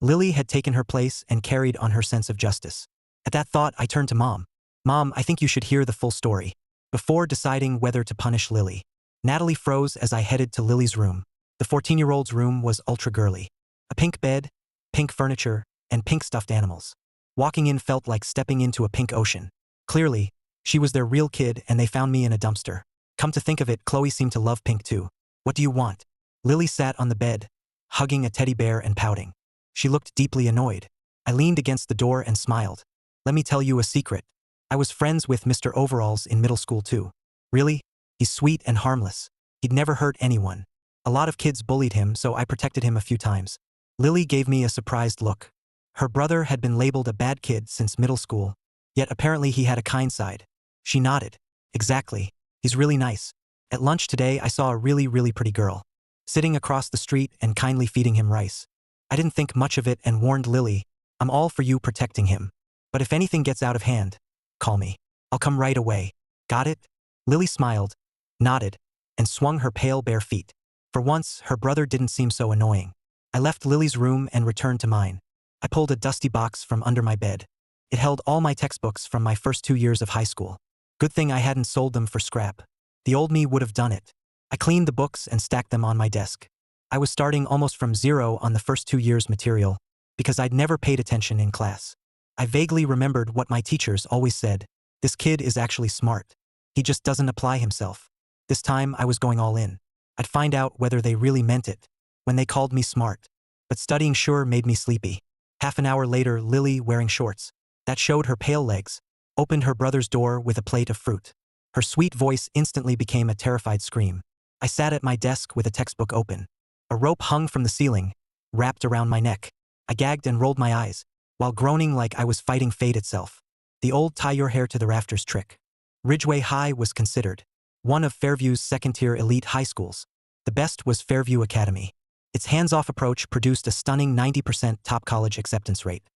S1: Lily had taken her place and carried on her sense of justice. At that thought, I turned to Mom. "Mom, I think you should hear the full story." Before deciding whether to punish Lily, Natalie froze as I headed to Lily's room. The 14-year-old's room was ultra-girly. A pink bed, pink furniture, and pink stuffed animals. Walking in felt like stepping into a pink ocean. Clearly, she was their real kid and they found me in a dumpster. Come to think of it, Chloe seemed to love pink too. "What do you want?" Lily sat on the bed, hugging a teddy bear and pouting. She looked deeply annoyed. I leaned against the door and smiled. "Let me tell you a secret. I was friends with Mr. Overalls in middle school too." "Really? He's sweet and harmless. He'd never hurt anyone. A lot of kids bullied him, so I protected him a few times." Lily gave me a surprised look. Her brother had been labeled a bad kid since middle school, yet apparently he had a kind side. She nodded. "Exactly. He's really nice. At lunch today I saw a really pretty girl sitting across the street and kindly feeding him rice. I didn't think much of it and warned Lily, I'm all for you protecting him. But if anything gets out of hand, call me. I'll come right away. Got it? Lily smiled, nodded, and swung her pale bare feet. For once, her brother didn't seem so annoying. I left Lily's room and returned to mine. I pulled a dusty box from under my bed. It held all my textbooks from my first 2 years of high school. Good thing I hadn't sold them for scrap. The old me would have done it. I cleaned the books and stacked them on my desk. I was starting almost from zero on the first 2 years' material, because I'd never paid attention in class. I vaguely remembered what my teachers always said: this kid is actually smart. He just doesn't apply himself. This time I was going all in. I'd find out whether they really meant it when they called me smart. But studying sure made me sleepy. Half an hour later, Lily, wearing shorts that showed her pale legs, opened her brother's door with a plate of fruit. Her sweet voice instantly became a terrified scream. I sat at my desk with a textbook open. A rope hung from the ceiling, wrapped around my neck. I gagged and rolled my eyes, while groaning like I was fighting fate itself. The old tie your hair to the rafters trick. Ridgeway High was considered one of Fairview's second-tier elite high schools. The best was Fairview Academy. Its hands-off approach produced a stunning 90% top college acceptance rate.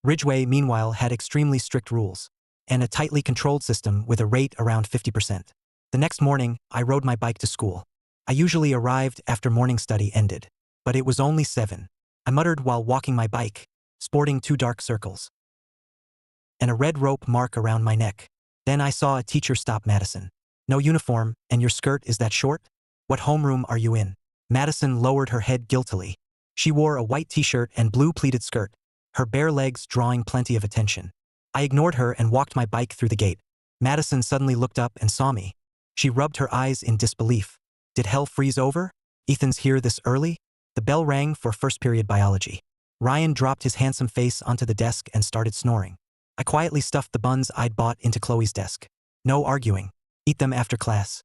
S1: Ridgeway, meanwhile, had extremely strict rules and a tightly controlled system with a rate around 50%. The next morning, I rode my bike to school. I usually arrived after morning study ended, but it was only 7. I muttered while walking my bike, sporting 2 dark circles and a red rope mark around my neck. Then I saw a teacher stop Madison. No uniform, and your skirt is that short? What homeroom are you in? Madison lowered her head guiltily. She wore a white t-shirt and blue pleated skirt, her bare legs drawing plenty of attention. I ignored her and walked my bike through the gate. Madison suddenly looked up and saw me. She rubbed her eyes in disbelief. Did hell freeze over? Ethan's here this early? The bell rang for first period biology. Ryan dropped his handsome face onto the desk and started snoring. I quietly stuffed the buns I'd bought into Chloe's desk. No arguing. Eat them after class.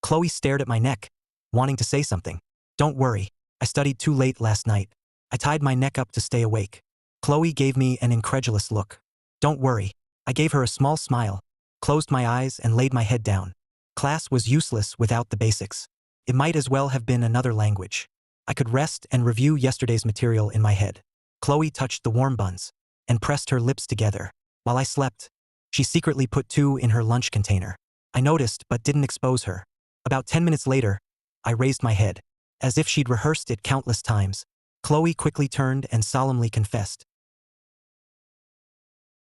S1: Chloe stared at my neck, wanting to say something. Don't worry. I studied too late last night. I tied my neck up to stay awake. Chloe gave me an incredulous look. Don't worry. I gave her a small smile, closed my eyes and laid my head down. Class was useless without the basics. It might as well have been another language. I could rest and review yesterday's material in my head. Chloe touched the warm buns and pressed her lips together. While I slept, she secretly put 2 in her lunch container. I noticed but didn't expose her. About 10 minutes later, I raised my head. As if she'd rehearsed it countless times, Chloe quickly turned and solemnly confessed.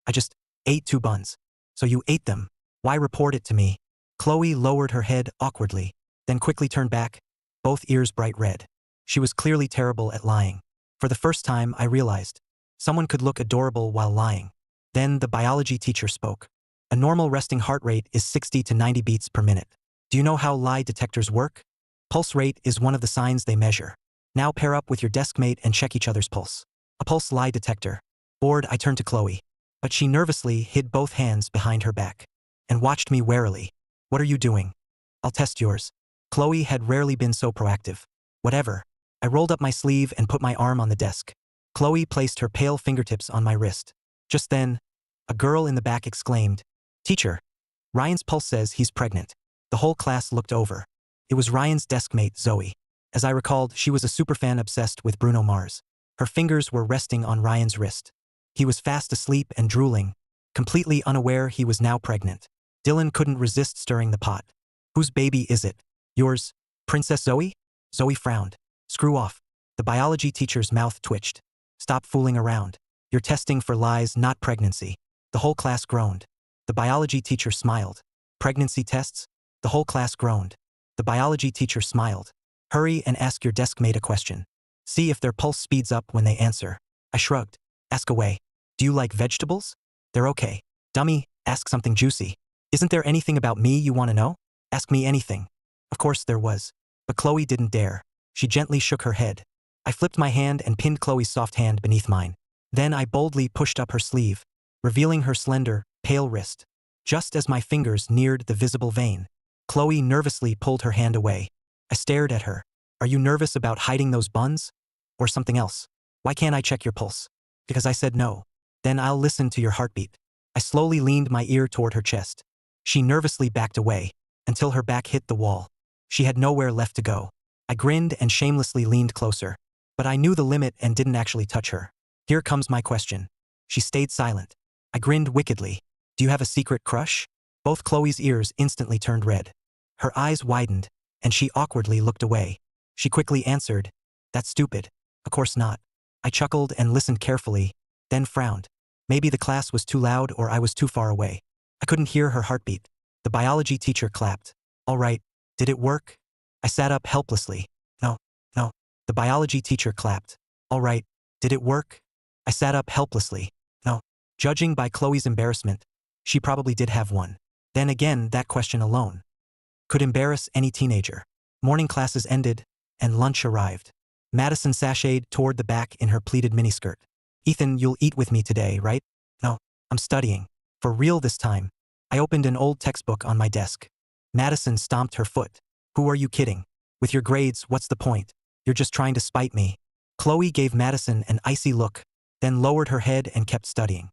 S1: I just ate 2 buns. So you ate them. Why report it to me? Chloe lowered her head awkwardly, then quickly turned back, both ears bright red. She was clearly terrible at lying. For the first time, I realized someone could look adorable while lying. Then the biology teacher spoke. A normal resting heart rate is 60 to 90 beats per minute. Do you know how lie detectors work? Pulse rate is one of the signs they measure. Now pair up with your desk mate and check each other's pulse. A pulse lie detector. Bored, I turned to Chloe, but she nervously hid both hands behind her back and watched me warily. What are you doing? I'll test yours. Chloe had rarely been so proactive. Whatever. I rolled up my sleeve and put my arm on the desk. Chloe placed her pale fingertips on my wrist. Just then, a girl in the back exclaimed, "Teacher, Ryan's pulse says he's pregnant." The whole class looked over. It was Ryan's desk mate, Zoe. As I recalled, she was a superfan obsessed with Bruno Mars. Her fingers were resting on Ryan's wrist. He was fast asleep and drooling, completely unaware he was now pregnant. Dylan couldn't resist stirring the pot. Whose baby is it? Yours, Princess Zoe? Zoe frowned. Screw off. The biology teacher's mouth twitched. Stop fooling around. You're testing for lies, not pregnancy. The whole class groaned. The biology teacher smiled. Pregnancy tests? The whole class groaned. The biology teacher smiled. Hurry and ask your desk mate a question. See if their pulse speeds up when they answer. I shrugged. Ask away. Do you like vegetables? They're okay. Dummy, ask something juicy. Isn't there anything about me you want to know? Ask me anything. Of course there was. But Chloe didn't dare. She gently shook her head. I flipped my hand and pinned Chloe's soft hand beneath mine. Then I boldly pushed up her sleeve, revealing her slender, pale wrist. Just as my fingers neared the visible vein, Chloe nervously pulled her hand away. I stared at her. Are you nervous about hiding those buns? Or something else? Why can't I check your pulse? Because I said no. Then I'll listen to your heartbeat. I slowly leaned my ear toward her chest. She nervously backed away, until her back hit the wall. She had nowhere left to go. I grinned and shamelessly leaned closer. But I knew the limit and didn't actually touch her. Here comes my question. She stayed silent. I grinned wickedly. Do you have a secret crush? Both Chloe's ears instantly turned red. Her eyes widened, and she awkwardly looked away. She quickly answered, "That's stupid. Of course not." I chuckled and listened carefully, then frowned. Maybe the class was too loud or I was too far away. I couldn't hear her heartbeat. The biology teacher clapped. "All right, did it work?" I sat up helplessly. No, no. The biology teacher clapped. "All right, did it work?" I sat up helplessly. No. Judging by Chloe's embarrassment, she probably did have one. Then again, that question alone could embarrass any teenager. Morning classes ended, and lunch arrived. Madison sashayed toward the back in her pleated miniskirt. "Ethan, you'll eat with me today, right?" "No, I'm studying. For real this time." I opened an old textbook on my desk. Madison stomped her foot. "Who are you kidding? With your grades, what's the point? You're just trying to spite me." Chloe gave Madison an icy look, then lowered her head and kept studying.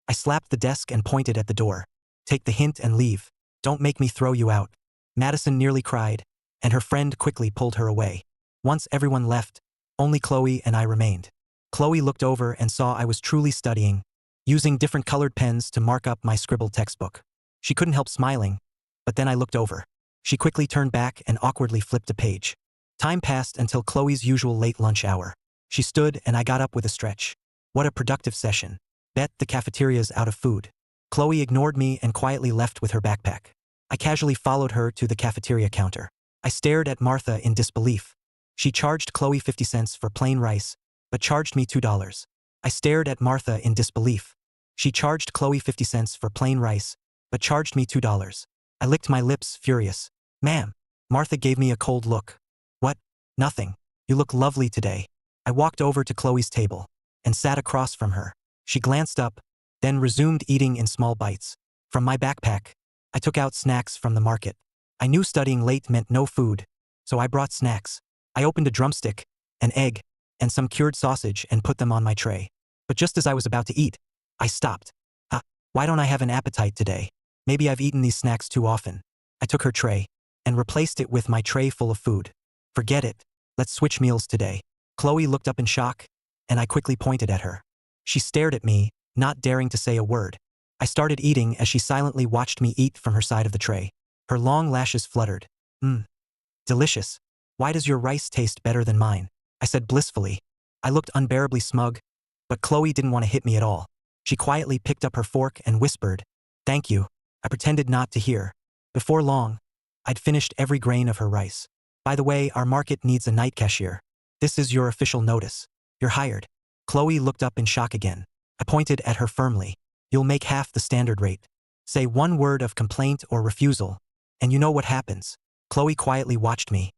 S1: I slapped the desk and pointed at the door. "Take the hint and leave. Don't make me throw you out." Madison nearly cried, and her friend quickly pulled her away. Once everyone left, only Chloe and I remained. Chloe looked over and saw I was truly studying, using different colored pens to mark up my scribbled textbook. She couldn't help smiling, but then I looked over. She quickly turned back and awkwardly flipped a page. Time passed until Chloe's usual late lunch hour. She stood and I got up with a stretch. What a productive session. Bet the cafeteria's out of food. Chloe ignored me and quietly left with her backpack. I casually followed her to the cafeteria counter. I stared at Martha in disbelief. She charged Chloe 50 cents for plain rice, but charged me $2. I stared at Martha in disbelief. She charged Chloe 50 cents for plain rice, but charged me $2. I licked my lips, furious. "Ma'am." Martha gave me a cold look. "What?" "Nothing. You look lovely today." I walked over to Chloe's table and sat across from her. She glanced up, then resumed eating in small bites. From my backpack, I took out snacks from the market. I knew studying late meant no food, so I brought snacks. I opened a drumstick, an egg, and some cured sausage and put them on my tray. But just as I was about to eat, I stopped. Why don't I have an appetite today? Maybe I've eaten these snacks too often. I took her tray and replaced it with my tray full of food. "Forget it. Let's switch meals today." Chloe looked up in shock, and I quickly pointed at her. She stared at me, not daring to say a word. I started eating as she silently watched me eat from her side of the tray. Her long lashes fluttered. Delicious. Why does your rice taste better than mine?" I said blissfully. I looked unbearably smug, but Chloe didn't want to hit me at all. She quietly picked up her fork and whispered, "Thank you." I pretended not to hear. Before long, I'd finished every grain of her rice. "By the way, our market needs a night cashier. This is your official notice. You're hired." Chloe looked up in shock again. I pointed at her firmly. "You'll make half the standard rate. Say one word of complaint or refusal, and you know what happens." Chloe quietly watched me,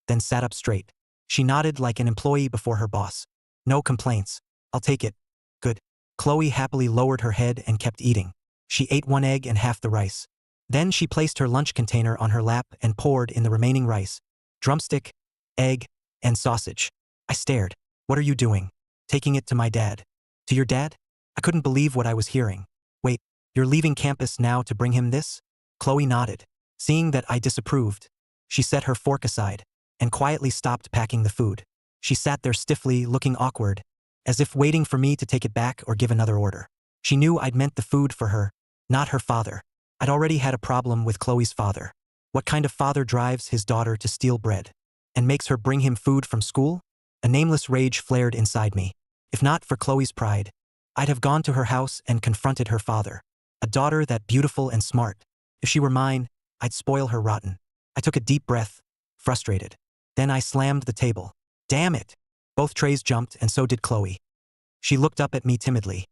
S1: then sat up straight. She nodded like an employee before her boss. "No complaints. I'll take it." "Good." Chloe happily lowered her head and kept eating. She ate one egg and half the rice. Then she placed her lunch container on her lap and poured in the remaining rice, drumstick, egg, and sausage. I stared. "What are you doing?" "Taking it to my dad." "To your dad?" I couldn't believe what I was hearing. "Wait, you're leaving campus now to bring him this?" Chloe nodded. Seeing that I disapproved, she set her fork aside and quietly stopped packing the food. She sat there stiffly, looking awkward, as if waiting for me to take it back or give another order. She knew I'd meant the food for her, not her father. I'd already had a problem with Chloe's father. What kind of father drives his daughter to steal bread and makes her bring him food from school? A nameless rage flared inside me. If not for Chloe's pride, I'd have gone to her house and confronted her father. A daughter that beautiful and smart. If she were mine, I'd spoil her rotten. I took a deep breath, frustrated. Then I slammed the table. Damn it! Both trays jumped and so did Chloe. She looked up at me timidly.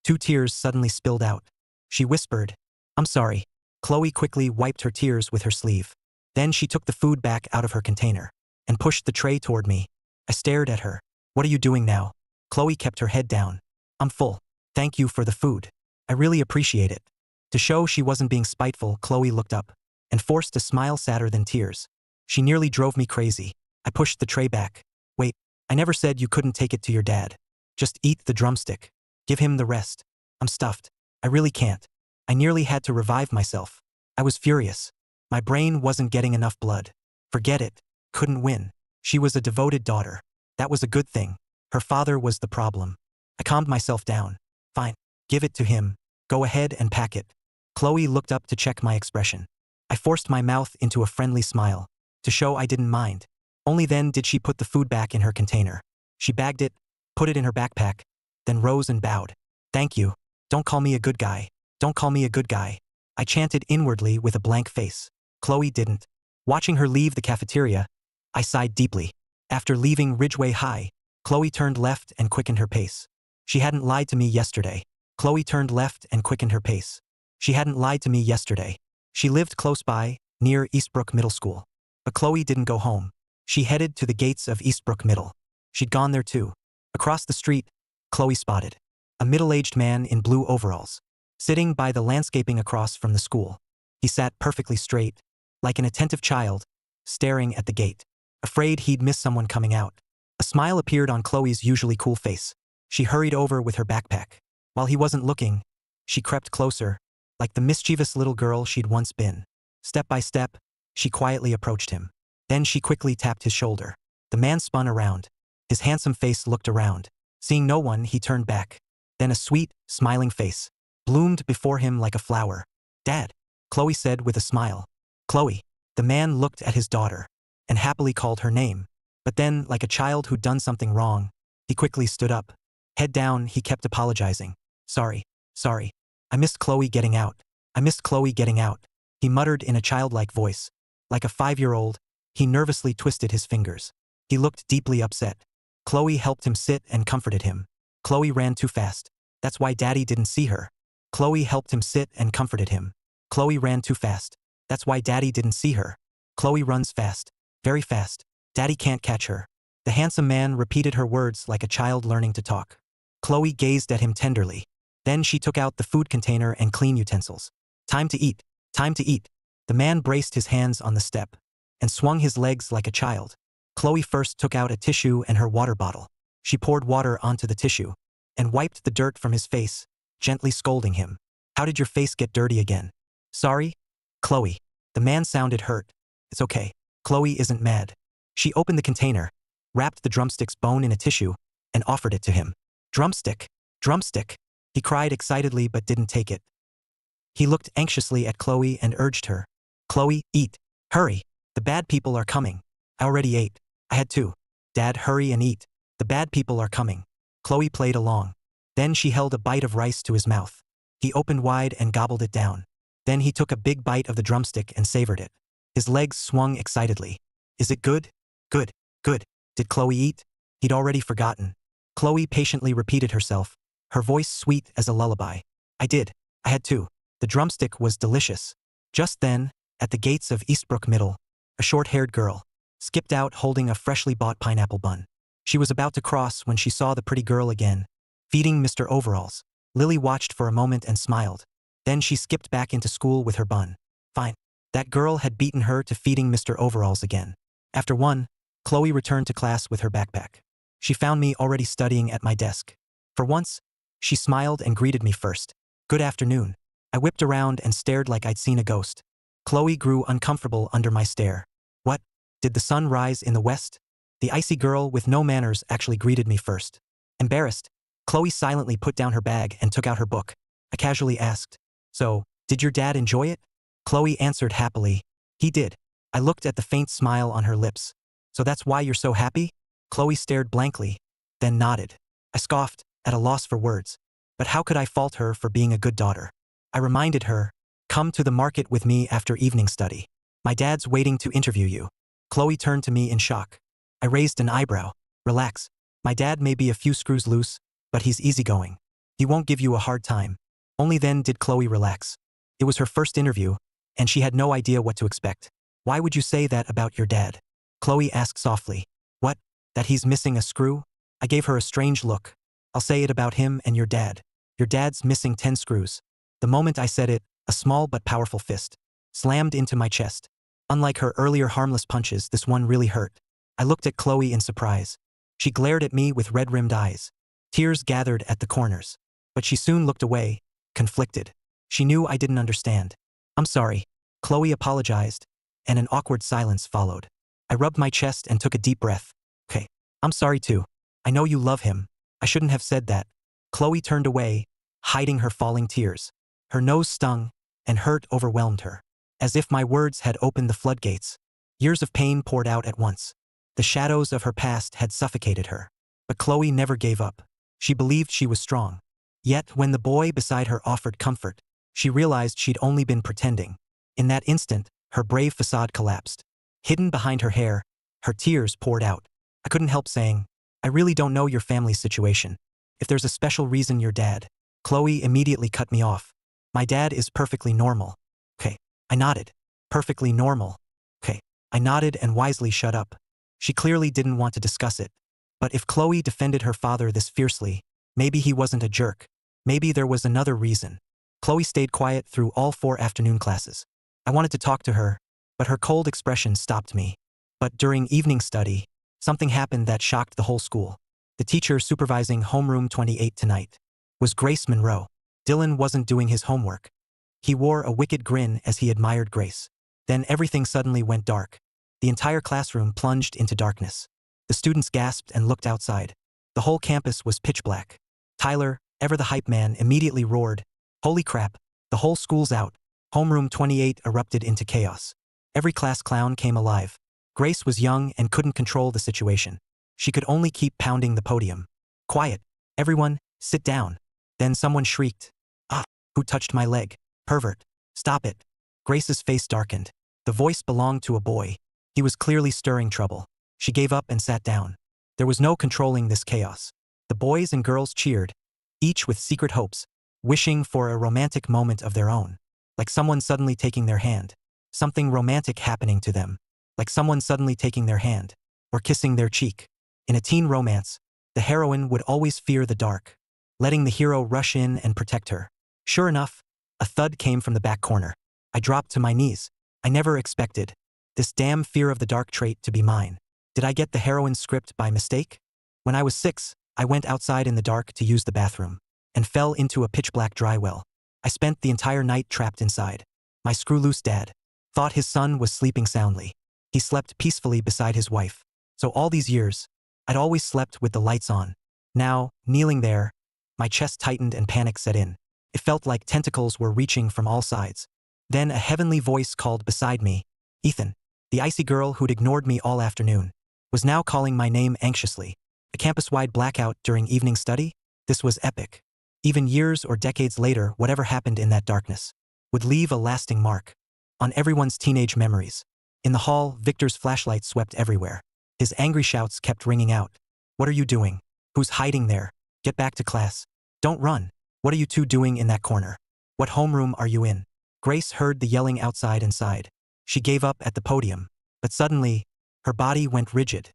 S1: 2 tears suddenly spilled out. She whispered, "I'm sorry." Chloe quickly wiped her tears with her sleeve. Then she took the food back out of her container and pushed the tray toward me. I stared at her. "What are you doing now?" Chloe kept her head down. "I'm full. Thank you for the food. I really appreciate it." To show she wasn't being spiteful, Chloe looked up and forced a smile sadder than tears. She nearly drove me crazy. I pushed the tray back. "Wait, I never said you couldn't take it to your dad. Just eat the drumstick. Give him the rest." "I'm stuffed. I really can't." I nearly had to revive myself. I was furious. My brain wasn't getting enough blood. Forget it. Couldn't win. She was a devoted daughter. That was a good thing. Her father was the problem. I calmed myself down. Fine. Give it to him. Go ahead and pack it. Chloe looked up to check my expression. I forced my mouth into a friendly smile, to show I didn't mind. Only then did she put the food back in her container. She bagged it, put it in her backpack, then rose and bowed. Thank you. Don't call me a good guy. Don't call me a good guy. I chanted inwardly with a blank face. Chloe didn't. Watching her leave the cafeteria, I sighed deeply. After leaving Ridgeway High, Chloe turned left and quickened her pace. She hadn't lied to me yesterday. Chloe turned left and quickened her pace. She hadn't lied to me yesterday. She lived close by, near Eastbrook Middle School. But Chloe didn't go home. She headed to the gates of Eastbrook Middle. She'd gone there too. Across the street, Chloe spotted a middle-aged man in blue overalls, sitting by the landscaping across from the school. He sat perfectly straight, like an attentive child, staring at the gate, afraid he'd miss someone coming out. A smile appeared on Chloe's usually cool face. She hurried over with her backpack. While he wasn't looking, she crept closer, like the mischievous little girl she'd once been. Step by step, she quietly approached him. Then she quickly tapped his shoulder. The man spun around. His handsome face looked around. Seeing no one, he turned back. Then a sweet, smiling face bloomed before him like a flower. Dad, Chloe said with a smile. Chloe. The man looked at his daughter and happily called her name. But then, like a child who'd done something wrong, he quickly stood up. Head down, he kept apologizing. Sorry. I missed Chloe getting out. I missed Chloe getting out. He muttered in a childlike voice. Like a 5-year-old, he nervously twisted his fingers. He looked deeply upset. Chloe helped him sit and comforted him. Chloe ran too fast. That's why Daddy didn't see her. Chloe helped him sit and comforted him. Chloe ran too fast. That's why Daddy didn't see her. Chloe runs fast. Very fast. Daddy can't catch her. The handsome man repeated her words like a child learning to talk. Chloe gazed at him tenderly. Then she took out the food container and clean utensils. Time to eat. Time to eat. The man braced his hands on the step and swung his legs like a child. Chloe first took out a tissue and her water bottle. She poured water onto the tissue and wiped the dirt from his face, gently scolding him. How did your face get dirty again? Sorry? Chloe. The man sounded hurt. It's okay. Chloe isn't mad. She opened the container, wrapped the drumstick's bone in a tissue, and offered it to him. Drumstick. Drumstick. He cried excitedly but didn't take it. He looked anxiously at Chloe and urged her. Chloe, eat. Hurry. The bad people are coming. I already ate. I had to. Dad, hurry and eat. The bad people are coming. Chloe played along. Then she held a bite of rice to his mouth. He opened wide and gobbled it down. Then he took a big bite of the drumstick and savored it. His legs swung excitedly. Is it good? Good. Good. Did Chloe eat? He'd already forgotten. Chloe patiently repeated herself, her voice sweet as a lullaby. I did. I had to. The drumstick was delicious. Just then, at the gates of Eastbrook Middle, a short-haired girl skipped out holding a freshly bought pineapple bun. She was about to cross when she saw the pretty girl again, feeding Mr. Overalls. Lily watched for a moment and smiled. Then she skipped back into school with her bun. Fine. That girl had beaten her to feeding Mr. Overalls again. After one, Chloe returned to class with her backpack. She found me already studying at my desk. For once, she smiled and greeted me first. Good afternoon. I whipped around and stared like I'd seen a ghost. Chloe grew uncomfortable under my stare. What? Did the sun rise in the west? The icy girl with no manners actually greeted me first. Embarrassed, Chloe silently put down her bag and took out her book. I casually asked, So, did your dad enjoy it? Chloe answered happily, He did. I looked at the faint smile on her lips. So that's why you're so happy? Chloe stared blankly, then nodded. I scoffed, at a loss for words. But how could I fault her for being a good daughter? I reminded her, Come to the market with me after evening study. My dad's waiting to interview you. Chloe turned to me in shock. I raised an eyebrow. Relax. My dad may be a few screws loose, but he's easygoing. He won't give you a hard time. Only then did Chloe relax. It was her first interview, and she had no idea what to expect. Why would you say that about your dad? Chloe asked softly. What? That he's missing a screw? I gave her a strange look. I'll say it about him and your dad. Your dad's missing 10 screws. The moment I said it, a small but powerful fist slammed into my chest. Unlike her earlier harmless punches, this one really hurt. I looked at Chloe in surprise. She glared at me with red-rimmed eyes. Tears gathered at the corners. But she soon looked away, conflicted. She knew I didn't understand. I'm sorry. Chloe apologized, and an awkward silence followed. I rubbed my chest and took a deep breath. Okay. I'm sorry too. I know you love him. I shouldn't have said that. Chloe turned away, hiding her falling tears. Her nose stung, and hurt overwhelmed her. As if my words had opened the floodgates. Years of pain poured out at once. The shadows of her past had suffocated her. But Chloe never gave up. She believed she was strong. Yet, when the boy beside her offered comfort, she realized she'd only been pretending. In that instant, her brave facade collapsed. Hidden behind her hair, her tears poured out. I couldn't help saying, I really don't know your family's situation. If there's a special reason your dad. Chloe immediately cut me off. My dad is perfectly normal. Okay. I nodded. Perfectly normal. Okay. I nodded and wisely shut up. She clearly didn't want to discuss it. But if Chloe defended her father this fiercely, maybe he wasn't a jerk. Maybe there was another reason. Chloe stayed quiet through all 4 afternoon classes. I wanted to talk to her, but her cold expression stopped me. But during evening study, something happened that shocked the whole school. The teacher supervising homeroom 28 tonight was Grace Monroe. Dylan wasn't doing his homework. He wore a wicked grin as he admired Grace. Then everything suddenly went dark. The entire classroom plunged into darkness. The students gasped and looked outside. The whole campus was pitch black. Tyler, ever the hype man, immediately roared, "Holy crap, the whole school's out." Homeroom 28 erupted into chaos. Every class clown came alive. Grace was young and couldn't control the situation. She could only keep pounding the podium. "Quiet. Everyone, sit down." Then someone shrieked, "Ah, who touched my leg? Pervert. Stop it." Grace's face darkened. The voice belonged to a boy. He was clearly stirring trouble. She gave up and sat down. There was no controlling this chaos. The boys and girls cheered, each with secret hopes, wishing for a romantic moment of their own. Like someone suddenly taking their hand. Something romantic happening to them. Like someone suddenly taking their hand. Or kissing their cheek. In a teen romance, the heroine would always fear the dark, letting the hero rush in and protect her. Sure enough, a thud came from the back corner. I dropped to my knees. I never expected this damn fear of the dark trait to be mine. Did I get the heroine's script by mistake? When I was 6, I went outside in the dark to use the bathroom, and fell into a pitch-black dry well. I spent the entire night trapped inside. My screw-loose dad thought his son was sleeping soundly. He slept peacefully beside his wife. So all these years, I'd always slept with the lights on. Now, kneeling there, my chest tightened and panic set in. It felt like tentacles were reaching from all sides. Then a heavenly voice called beside me, "Ethan." The icy girl who'd ignored me all afternoon was now calling my name anxiously. A campus-wide blackout during evening study? This was epic. Even years or decades later, whatever happened in that darkness would leave a lasting mark on everyone's teenage memories. In the hall, Victor's flashlight swept everywhere. His angry shouts kept ringing out. "What are you doing? Who's hiding there? Get back to class. Don't run. What are you two doing in that corner? What homeroom are you in?" Grace heard the yelling outside and sighed. She gave up at the podium, but suddenly, her body went rigid.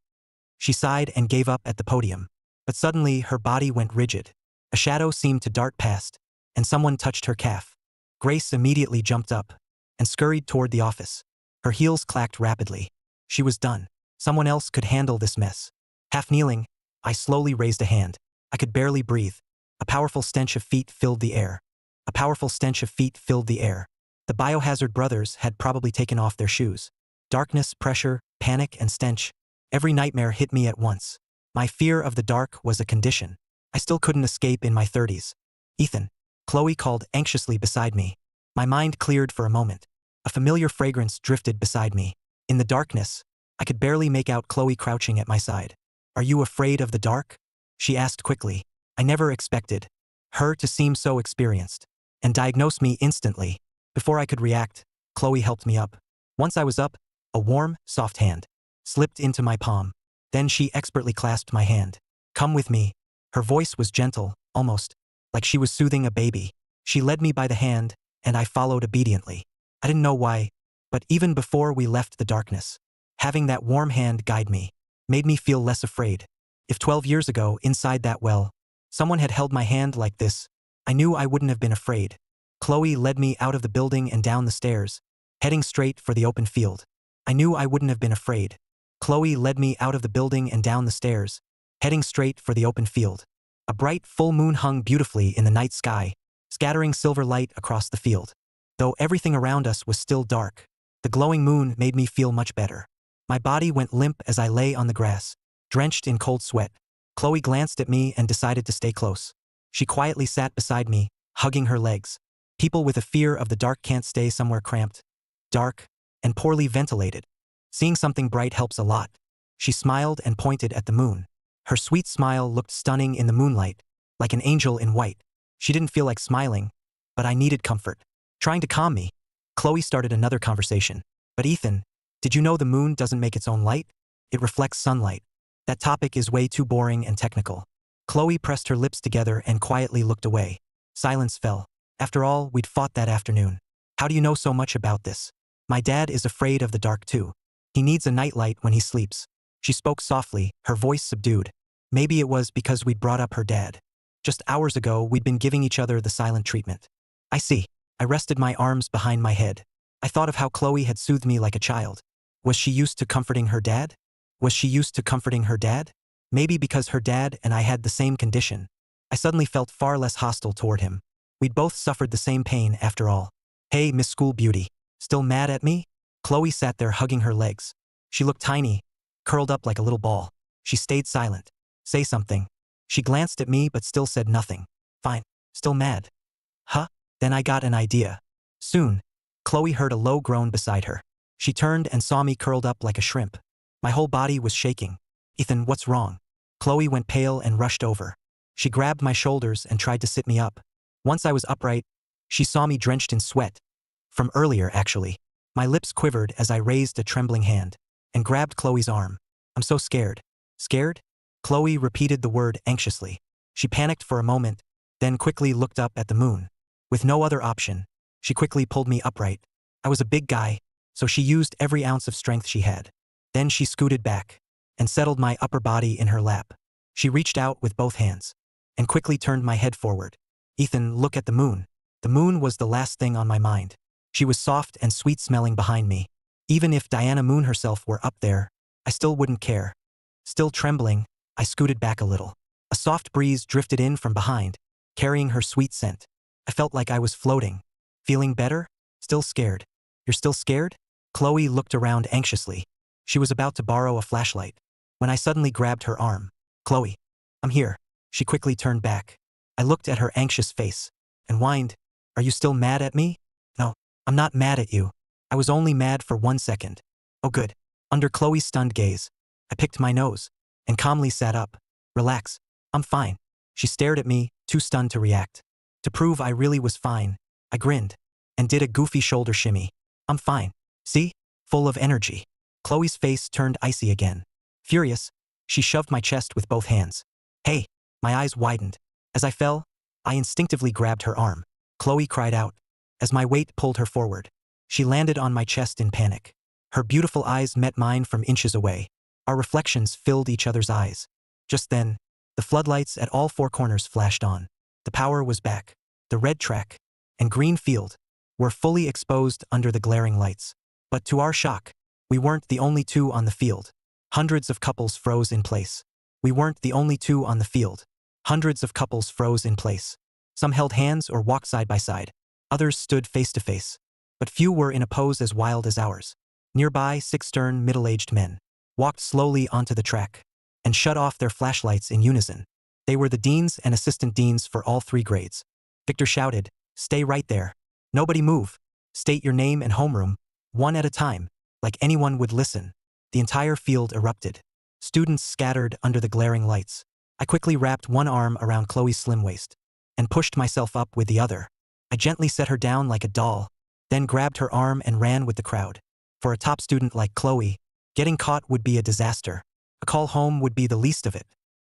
S1: She sighed and gave up at the podium, but suddenly her body went rigid. A shadow seemed to dart past, and someone touched her calf. Grace immediately jumped up and scurried toward the office. Her heels clacked rapidly. She was done. Someone else could handle this mess. Half kneeling, I slowly raised a hand. I could barely breathe. A powerful stench of feet filled the air. A powerful stench of feet filled the air. The Biohazard brothers had probably taken off their shoes. Darkness, pressure, panic, and stench. Every nightmare hit me at once. My fear of the dark was a condition. I still couldn't escape in my 30s. "Ethan." Chloe called anxiously beside me. My mind cleared for a moment. A familiar fragrance drifted beside me. In the darkness, I could barely make out Chloe crouching at my side. "Are you afraid of the dark?" she asked quickly. I never expected her to seem so experienced and diagnose me instantly. Before I could react, Chloe helped me up. Once I was up, a warm, soft hand slipped into my palm. Then she expertly clasped my hand. "Come with me." Her voice was gentle, almost like she was soothing a baby. She led me by the hand, and I followed obediently. I didn't know why, but even before we left the darkness, having that warm hand guide me made me feel less afraid. If 12 years ago, inside that well, someone had held my hand like this, I knew I wouldn't have been afraid. Chloe led me out of the building and down the stairs, heading straight for the open field. I knew I wouldn't have been afraid. Chloe led me out of the building and down the stairs, heading straight for the open field. A bright full moon hung beautifully in the night sky, scattering silver light across the field. Though everything around us was still dark, the glowing moon made me feel much better. My body went limp as I lay on the grass, drenched in cold sweat. Chloe glanced at me and decided to stay close. She quietly sat beside me, hugging her legs. People with a fear of the dark can't stay somewhere cramped, dark, and poorly ventilated. Seeing something bright helps a lot. She smiled and pointed at the moon. Her sweet smile looked stunning in the moonlight, like an angel in white. She didn't feel like smiling, but I needed comfort. Trying to calm me, Chloe started another conversation. But Ethan, did you know the moon doesn't make its own light? It reflects sunlight. That topic is way too boring and technical. Chloe pressed her lips together and quietly looked away. Silence fell. After all, we'd fought that afternoon. How do you know so much about this? My dad is afraid of the dark too. He needs a nightlight when he sleeps. She spoke softly, her voice subdued. Maybe it was because we'd brought up her dad. Just hours ago, we'd been giving each other the silent treatment. I see. I rested my arms behind my head. I thought of how Chloe had soothed me like a child. Was she used to comforting her dad? Was she used to comforting her dad? Maybe because her dad and I had the same condition. I suddenly felt far less hostile toward him. We'd both suffered the same pain after all. Hey, Miss School Beauty. Still mad at me? Chloe sat there hugging her legs. She looked tiny, curled up like a little ball. She stayed silent. Say something. She glanced at me but still said nothing. Fine. Still mad. Huh? Then I got an idea. Soon, Chloe heard a low groan beside her. She turned and saw me curled up like a shrimp. My whole body was shaking. Ethan, what's wrong? Chloe went pale and rushed over. She grabbed my shoulders and tried to sit me up. Once I was upright, she saw me drenched in sweat. From earlier, actually. My lips quivered as I raised a trembling hand and grabbed Chloe's arm. I'm so scared. Scared? Chloe repeated the word anxiously. She panicked for a moment, then quickly looked up at the moon. With no other option, she quickly pulled me upright. I was a big guy, so she used every ounce of strength she had. Then she scooted back and settled my upper body in her lap. She reached out with both hands and quickly turned my head forward. Ethan, look at the moon. The moon was the last thing on my mind. She was soft and sweet-smelling behind me. Even if Diana Moon herself were up there, I still wouldn't care. Still trembling, I scooted back a little. A soft breeze drifted in from behind, carrying her sweet scent. I felt like I was floating. Feeling better? Still scared. You're still scared? Chloe looked around anxiously. She was about to borrow a flashlight when I suddenly grabbed her arm. Chloe, I'm here. She quickly turned back. I looked at her anxious face and whined, are you still mad at me? No, I'm not mad at you. I was only mad for 1 second. Oh good. Under Chloe's stunned gaze, I picked my nose and calmly sat up. Relax. I'm fine. She stared at me, too stunned to react. To prove I really was fine, I grinned and did a goofy shoulder shimmy. I'm fine. See? Full of energy. Chloe's face turned icy again. Furious, she shoved my chest with both hands. Hey! My eyes widened. As I fell, I instinctively grabbed her arm. Chloe cried out as my weight pulled her forward. She landed on my chest in panic. Her beautiful eyes met mine from inches away. Our reflections filled each other's eyes. Just then, the floodlights at all 4 corners flashed on. The power was back. The red track and green field were fully exposed under the glaring lights. But to our shock, we weren't the only 2 on the field. Hundreds of couples froze in place. We weren't the only 2 on the field. Hundreds of couples froze in place. Some held hands or walked side by side. Others stood face to face. But few were in a pose as wild as ours. Nearby, 6 stern, middle-aged men walked slowly onto the track and shut off their flashlights in unison. They were the deans and assistant deans for all 3 grades. Victor shouted, stay right there. Nobody move. State your name and homeroom, one at a time, like anyone would listen. The entire field erupted. Students scattered under the glaring lights. I quickly wrapped one arm around Chloe's slim waist and pushed myself up with the other. I gently set her down like a doll, then grabbed her arm and ran with the crowd. For a top student like Chloe, getting caught would be a disaster. A call home would be the least of it.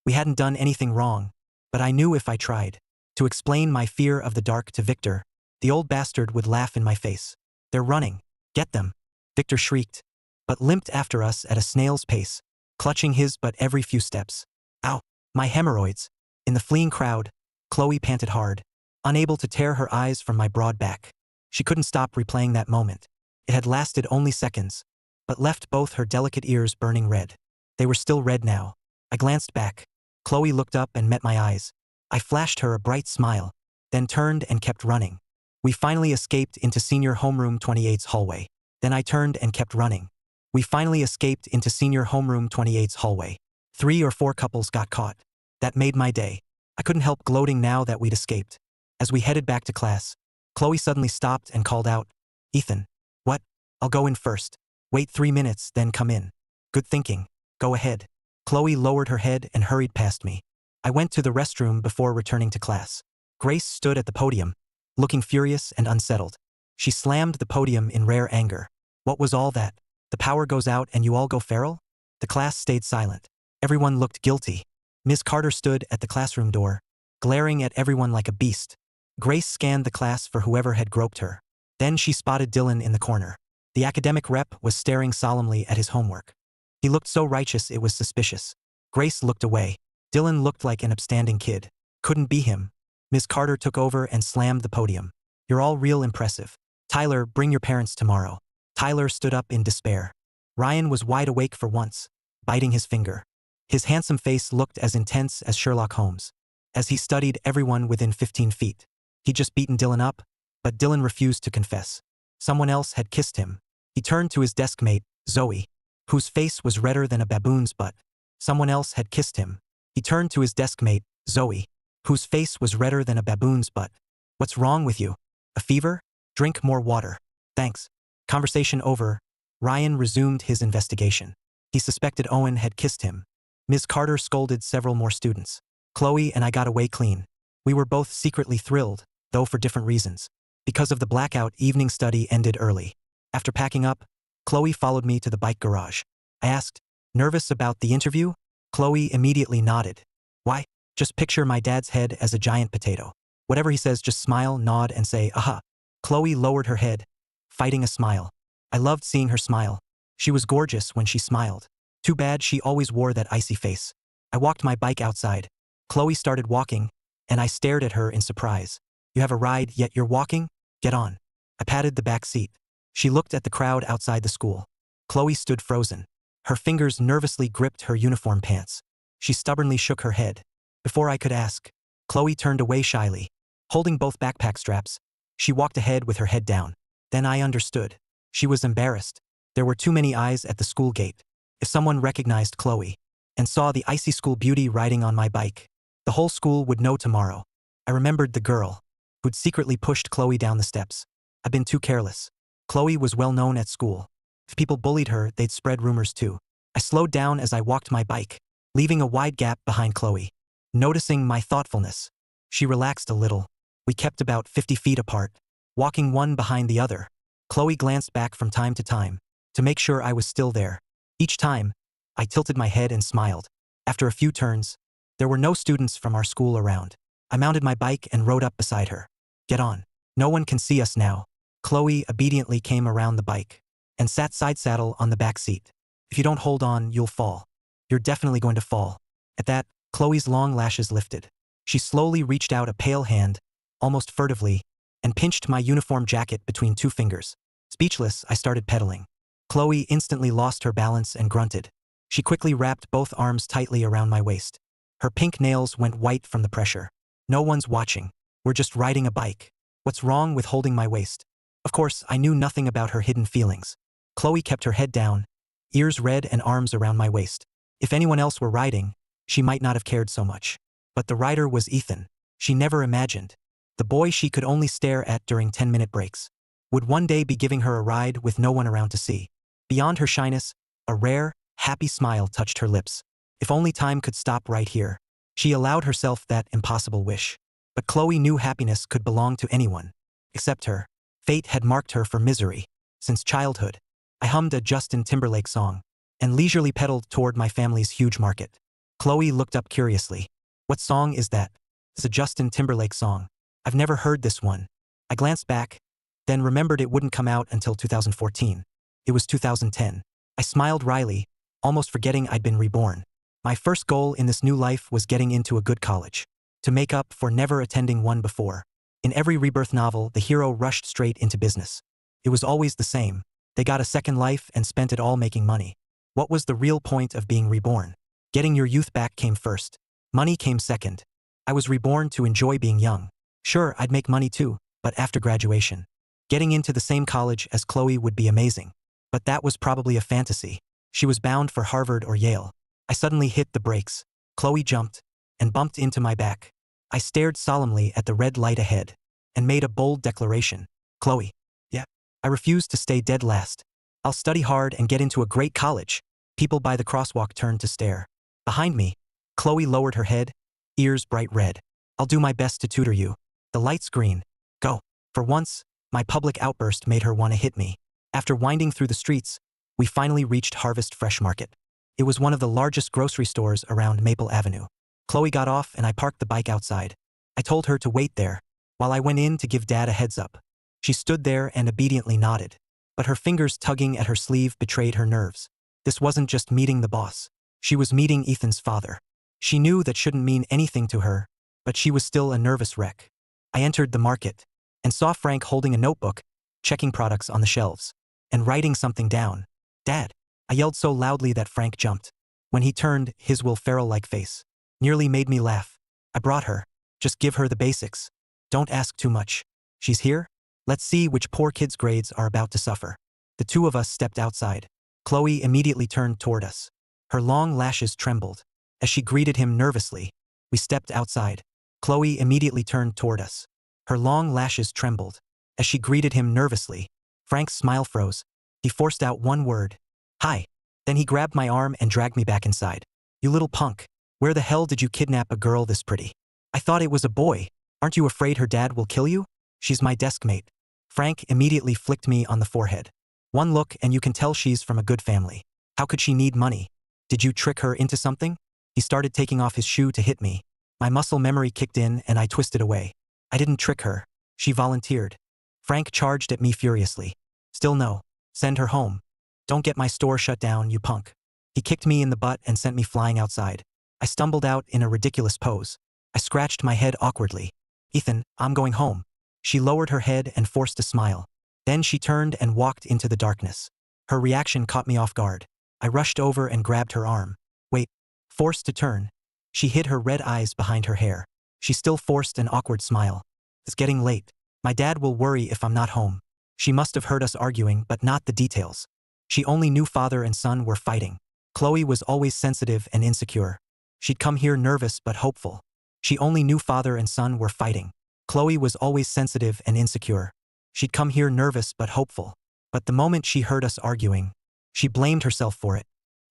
S1: We hadn't done anything wrong, but I knew if I tried to explain my fear of the dark to Victor, the old bastard would laugh in my face. They're running. Get them. Victor shrieked, but limped after us at a snail's pace, clutching his butt every few steps. Ow! My hemorrhoids. In the fleeing crowd, Chloe panted hard, unable to tear her eyes from my broad back. She couldn't stop replaying that moment. It had lasted only seconds, but left both her delicate ears burning red. They were still red now. I glanced back. Chloe looked up and met my eyes. I flashed her a bright smile, then turned and kept running. We finally escaped into Senior Homeroom 28's hallway. Then I turned and kept running. We finally escaped into Senior Homeroom 28's hallway. 3 or 4 couples got caught. That made my day. I couldn't help gloating now that we'd escaped. As we headed back to class, Chloe suddenly stopped and called out, "Ethan." "What?" "I'll go in first. Wait 3 minutes, then come in." "Good thinking. Go ahead." Chloe lowered her head and hurried past me. I went to the restroom before returning to class. Grace stood at the podium, looking furious and unsettled. She slammed the podium in rare anger. "What was all that? The power goes out and you all go feral?" The class stayed silent. Everyone looked guilty. Ms. Carter stood at the classroom door, glaring at everyone like a beast. Grace scanned the class for whoever had groped her. Then she spotted Dylan in the corner. The academic rep was staring solemnly at his homework. He looked so righteous it was suspicious. Grace looked away. Dylan looked like an upstanding kid. Couldn't be him. Ms. Carter took over and slammed the podium. "You're all real impressive. Tyler, bring your parents tomorrow." Tyler stood up in despair. Ryan was wide awake for once, biting his finger. His handsome face looked as intense as Sherlock Holmes, as he studied everyone within 15 feet. He'd just beaten Dylan up, but Dylan refused to confess. Someone else had kissed him. He turned to his desk mate, Zoe, whose face was redder than a baboon's butt. Someone else had kissed him. He turned to his desk mate, Zoe, whose face was redder than a baboon's butt. "What's wrong with you? A fever? Drink more water." "Thanks." Conversation over. Ryan resumed his investigation. He suspected Owen had kissed him. Ms. Carter scolded several more students. Chloe and I got away clean. We were both secretly thrilled, though for different reasons. Because of the blackout, evening study ended early. After packing up, Chloe followed me to the bike garage. I asked, "Nervous about the interview?" Chloe immediately nodded. "Why?" "Just picture my dad's head as a giant potato. Whatever he says, just smile, nod, and say, 'Aha.'" Chloe lowered her head, fighting a smile. I loved seeing her smile. She was gorgeous when she smiled. Too bad she always wore that icy face. I walked my bike outside. Chloe started walking, and I stared at her in surprise. "You have a ride, yet you're walking? Get on." I patted the back seat. She looked at the crowd outside the school. Chloe stood frozen. Her fingers nervously gripped her uniform pants. She stubbornly shook her head. Before I could ask, Chloe turned away shyly. Holding both backpack straps, she walked ahead with her head down. Then I understood. She was embarrassed. There were too many eyes at the school gate. If someone recognized Chloe and saw the icy school beauty riding on my bike, the whole school would know tomorrow. I remembered the girl who'd secretly pushed Chloe down the steps. I'd been too careless. Chloe was well known at school. If people bullied her, they'd spread rumors too. I slowed down as I walked my bike, leaving a wide gap behind Chloe. Noticing my thoughtfulness, she relaxed a little. We kept about 50 feet apart, walking one behind the other. Chloe glanced back from time to time to make sure I was still there. Each time, I tilted my head and smiled. After a few turns, there were no students from our school around. I mounted my bike and rode up beside her. "Get on. No one can see us now." Chloe obediently came around the bike and sat side saddle on the back seat. "If you don't hold on, you'll fall. You're definitely going to fall." At that, Chloe's long lashes lifted. She slowly reached out a pale hand, almost furtively, and pinched my uniform jacket between two fingers. Speechless, I started pedaling. Chloe instantly lost her balance and grunted. She quickly wrapped both arms tightly around my waist. Her pink nails went white from the pressure. "No one's watching. We're just riding a bike. What's wrong with holding my waist?" Of course, I knew nothing about her hidden feelings. Chloe kept her head down, ears red and arms around my waist. If anyone else were riding, she might not have cared so much. But the rider was Ethan. She never imagined. The boy she could only stare at during 10-minute breaks would one day be giving her a ride with no one around to see. Beyond her shyness, a rare, happy smile touched her lips. If only time could stop right here. She allowed herself that impossible wish. But Chloe knew happiness could belong to anyone, except her. Fate had marked her for misery. Since childhood, I hummed a Justin Timberlake song and leisurely pedaled toward my family's huge market. Chloe looked up curiously. "What song is that?" "It's a Justin Timberlake song. I've never heard this one." I glanced back, then remembered it wouldn't come out until 2014. It was 2010. I smiled wryly, almost forgetting I'd been reborn. My first goal in this new life was getting into a good college, to make up for never attending one before. In every rebirth novel, the hero rushed straight into business. It was always the same. They got a second life and spent it all making money. What was the real point of being reborn? Getting your youth back came first. Money came second. I was reborn to enjoy being young. Sure, I'd make money too, but after graduation. Getting into the same college as Chloe would be amazing. But that was probably a fantasy. She was bound for Harvard or Yale. I suddenly hit the brakes. Chloe jumped, and bumped into my back. I stared solemnly at the red light ahead and made a bold declaration. Chloe. Yeah. I refuse to stay dead last. I'll study hard and get into a great college. People by the crosswalk turned to stare. Behind me, Chloe lowered her head, ears bright red. I'll do my best to tutor you. The light's green. Go. For once, my public outburst made her want to hit me. After winding through the streets, we finally reached Harvest Fresh Market. It was one of the largest grocery stores around Maple Avenue. Chloe got off and I parked the bike outside. I told her to wait there, while I went in to give Dad a heads up. She stood there and obediently nodded, but her fingers tugging at her sleeve betrayed her nerves. This wasn't just meeting the boss. She was meeting Ethan's father. She knew that shouldn't mean anything to her, but she was still a nervous wreck. I entered the market and saw Frank holding a notebook, checking products on the shelves, and writing something down. Dad! I yelled so loudly that Frank jumped. When he turned, his Will Ferrell-like face nearly made me laugh. I brought her. Just give her the basics. Don't ask too much. She's here? Let's see which poor kid's grades are about to suffer. The two of us stepped outside. Chloe immediately turned toward us. Her long lashes trembled. As she greeted him nervously, we stepped outside. Chloe immediately turned toward us. Her long lashes trembled. As she greeted him nervously, Frank's smile froze. He forced out one word. Hi. Then he grabbed my arm and dragged me back inside. You little punk. Where the hell did you kidnap a girl this pretty? I thought it was a boy. Aren't you afraid her dad will kill you? She's my desk mate. Frank immediately flicked me on the forehead. One look and you can tell she's from a good family. How could she need money? Did you trick her into something? He started taking off his shoe to hit me. My muscle memory kicked in and I twisted away. I didn't trick her. She volunteered. Frank charged at me furiously. Still no. Send her home. Don't get my store shut down, you punk. He kicked me in the butt and sent me flying outside. I stumbled out in a ridiculous pose. I scratched my head awkwardly. Ethan, I'm going home. She lowered her head and forced a smile. Then she turned and walked into the darkness. Her reaction caught me off guard. I rushed over and grabbed her arm. Wait. Forced to turn. She hid her red eyes behind her hair. She still forced an awkward smile. It's getting late. My dad will worry if I'm not home. She must have heard us arguing, but not the details. She only knew father and son were fighting. Chloe was always sensitive and insecure. She'd come here nervous but hopeful. She only knew father and son were fighting. Chloe was always sensitive and insecure. She'd come here nervous but hopeful. But the moment she heard us arguing, she blamed herself for it.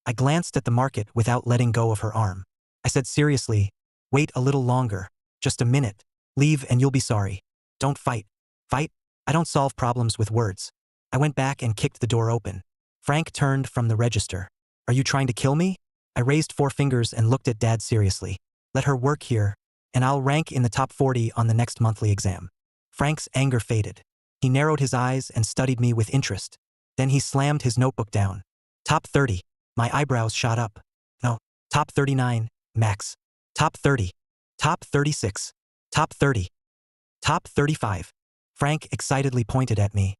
S1: I glanced at the market without letting go of her arm. I said seriously, wait a little longer. Just a minute. Leave and you'll be sorry. Don't fight. Fight? I don't solve problems with words. I went back and kicked the door open. Frank turned from the register. Are you trying to kill me? I raised 4 fingers and looked at Dad seriously. Let her work here, and I'll rank in the top 40 on the next monthly exam. Frank's anger faded. He narrowed his eyes and studied me with interest. Then he slammed his notebook down. Top 30. My eyebrows shot up. No. Top 39, max. Top 30. Top 36. Top 30. Top 35. Frank excitedly pointed at me.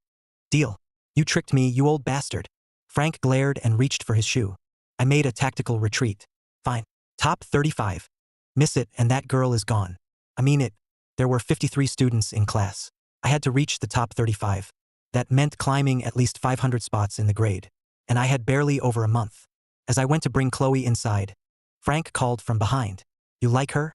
S1: Deal. You tricked me, you old bastard. Frank glared and reached for his shoe. I made a tactical retreat. Fine. Top 35. Miss it and that girl is gone. I mean it. There were 53 students in class. I had to reach the top 35. That meant climbing at least 500 spots in the grade. And I had barely over a month. As I went to bring Chloe inside, Frank called from behind. You like her?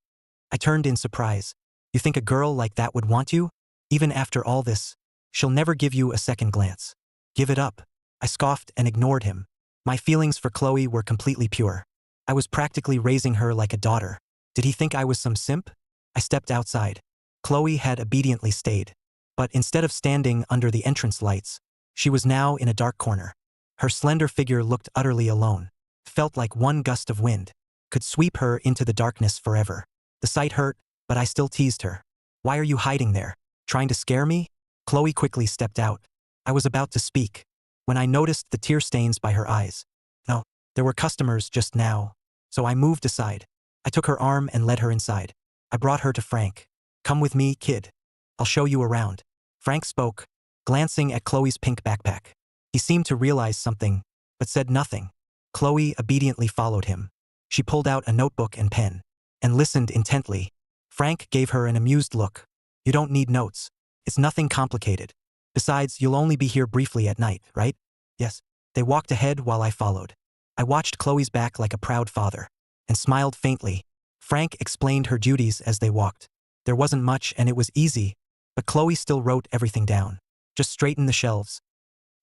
S1: I turned in surprise. You think a girl like that would want you? Even after all this, she'll never give you a second glance. Give it up. I scoffed and ignored him. My feelings for Chloe were completely pure. I was practically raising her like a daughter. Did he think I was some simp? I stepped outside. Chloe had obediently stayed. But instead of standing under the entrance lights, she was now in a dark corner. Her slender figure looked utterly alone. Felt like one gust of wind could sweep her into the darkness forever. The sight hurt, but I still teased her. Why are you hiding there? Trying to scare me? Chloe quickly stepped out. I was about to speak when I noticed the tear stains by her eyes. No, there were customers just now, so I moved aside. I took her arm and led her inside. I brought her to Frank. Come with me, kid. I'll show you around. Frank spoke, glancing at Chloe's pink backpack. He seemed to realize something, but said nothing. Chloe obediently followed him. She pulled out a notebook and pen, and listened intently. Frank gave her an amused look. You don't need notes. It's nothing complicated. Besides, you'll only be here briefly at night, right? Yes. They walked ahead while I followed. I watched Chloe's back like a proud father, and smiled faintly. Frank explained her duties as they walked. There wasn't much and it was easy, but Chloe still wrote everything down. Just straighten the shelves,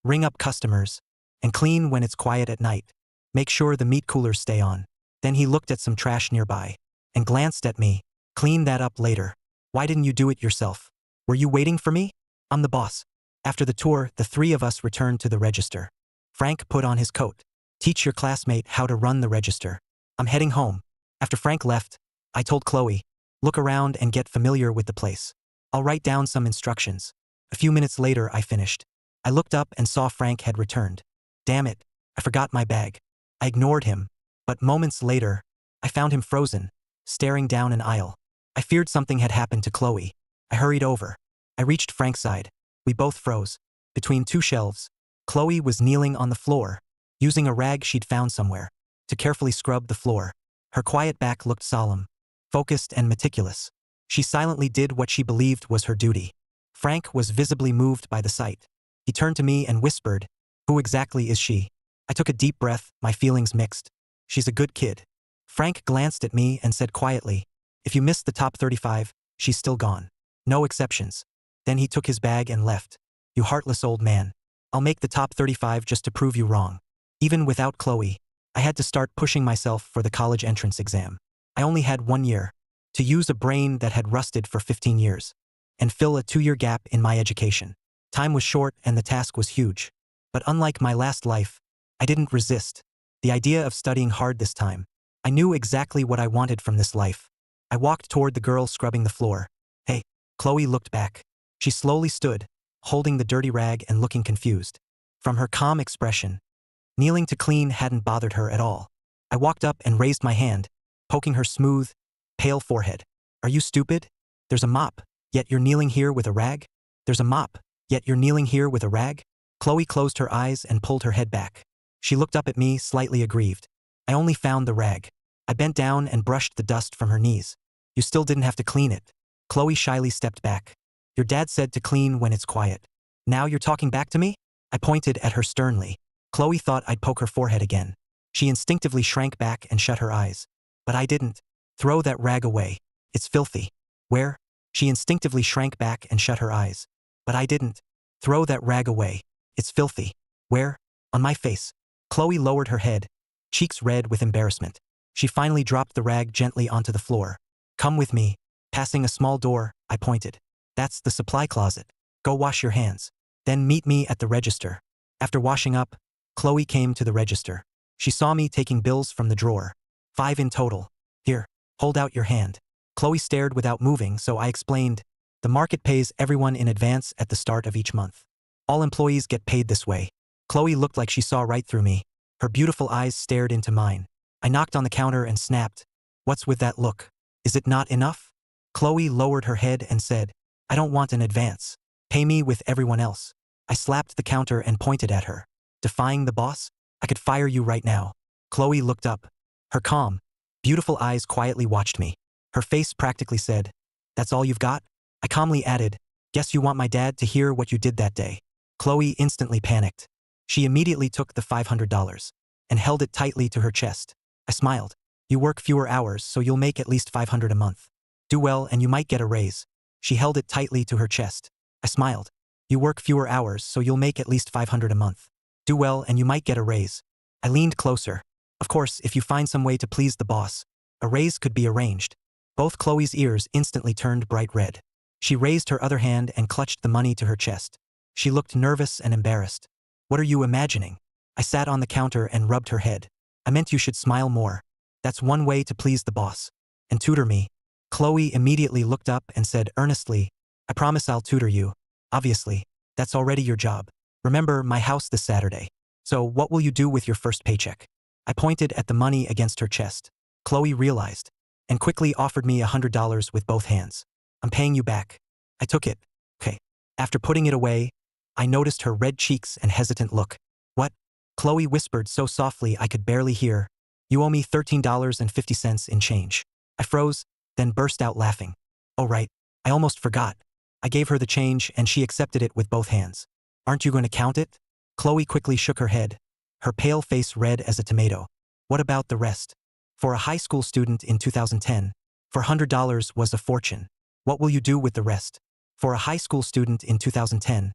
S1: ring up customers, and clean when it's quiet at night. Make sure the meat coolers stay on. Then he looked at some trash nearby and glanced at me. Clean that up later. Why didn't you do it yourself? Were you waiting for me? I'm the boss. After the tour, the three of us returned to the register. Frank put on his coat. Teach your classmate how to run the register. I'm heading home. After Frank left, I told Chloe, look around and get familiar with the place. I'll write down some instructions. A few minutes later, I finished. I looked up and saw Frank had returned. Damn it, I forgot my bag. I ignored him, but moments later, I found him frozen, staring down an aisle. I feared something had happened to Chloe. I hurried over. I reached Frank's side. We both froze. Between two shelves, Chloe was kneeling on the floor, using a rag she'd found somewhere to carefully scrub the floor. Her quiet back looked solemn, focused and meticulous. She silently did what she believed was her duty. Frank was visibly moved by the sight. He turned to me and whispered, "Who exactly is she?" I took a deep breath, my feelings mixed. She's a good kid. Frank glanced at me and said quietly, "If you missed the top 35, she's still gone. No exceptions." Then he took his bag and left. "You heartless old man. I'll make the top 35 just to prove you wrong." Even without Chloe, I had to start pushing myself for the college entrance exam. I only had 1 year to use a brain that had rusted for 15 years and fill a 2-year gap in my education. Time was short and the task was huge. But unlike my last life, I didn't resist the idea of studying hard this time. I knew exactly what I wanted from this life. I walked toward the girl scrubbing the floor. "Hey." Chloe looked back. She slowly stood, holding the dirty rag and looking confused. From her calm expression, kneeling to clean hadn't bothered her at all. I walked up and raised my hand, poking her smooth, pale forehead. "Are you stupid? There's a mop, yet you're kneeling here with a rag? There's a mop, yet you're kneeling here with a rag?" Chloe closed her eyes and pulled her head back. She looked up at me, slightly aggrieved. "I only found the rag." I bent down and brushed the dust from her knees. "You still didn't have to clean it." Chloe shyly stepped back. "Your dad said to clean when it's quiet. Now you're talking back to me?" I pointed at her sternly. Chloe thought I'd poke her forehead again. She instinctively shrank back and shut her eyes. But I didn't. "Throw that rag away. It's filthy." "Where?" She instinctively shrank back and shut her eyes. But I didn't. "Throw that rag away. It's filthy." "Where?" "On my face." Chloe lowered her head, cheeks red with embarrassment. She finally dropped the rag gently onto the floor. "Come with me." Passing a small door, I pointed. "That's the supply closet. Go wash your hands. Then meet me at the register." After washing up, Chloe came to the register. She saw me taking bills from the drawer. 5 in total. "Here, hold out your hand." Chloe stared without moving, so I explained, "The market pays everyone in advance at the start of each month. All employees get paid this way." Chloe looked like she saw right through me. Her beautiful eyes stared into mine. I knocked on the counter and snapped, "What's with that look? Is it not enough?" Chloe lowered her head and said, "I don't want an advance. Pay me with everyone else." I slapped the counter and pointed at her. "Defying the boss? I could fire you right now." Chloe looked up. Her calm, beautiful eyes quietly watched me. Her face practically said, "That's all you've got?" I calmly added, "Guess you want my dad to hear what you did that day." Chloe instantly panicked. She immediately took the $500 and held it tightly to her chest. I smiled. "You work fewer hours, so you'll make at least $500 a month. Do well and you might get a raise." She held it tightly to her chest. I smiled. "You work fewer hours, so you'll make at least $500 a month. Do well and you might get a raise." I leaned closer. "Of course, if you find some way to please the boss, a raise could be arranged." Both Chloe's ears instantly turned bright red. She raised her other hand and clutched the money to her chest. She looked nervous and embarrassed. "What are you imagining?" I sat on the counter and rubbed her head. "I meant you should smile more. That's one way to please the boss. And tutor me." Chloe immediately looked up and said earnestly, "I promise I'll tutor you. Obviously, that's already your job. Remember my house this Saturday. So what will you do with your first paycheck?" I pointed at the money against her chest. Chloe realized and quickly offered me $100 with both hands. "I'm paying you back." I took it. "Okay." After putting it away, I noticed her red cheeks and hesitant look. "What?" Chloe whispered so softly I could barely hear. "You owe me $13.50 in change." I froze, then burst out laughing. "Oh right, I almost forgot." I gave her the change and she accepted it with both hands. "Aren't you going to count it?" Chloe quickly shook her head, her pale face red as a tomato. "What about the rest?" For a high school student in 2010, $400 was a fortune. What will you do with the rest? For a high school student in 2010,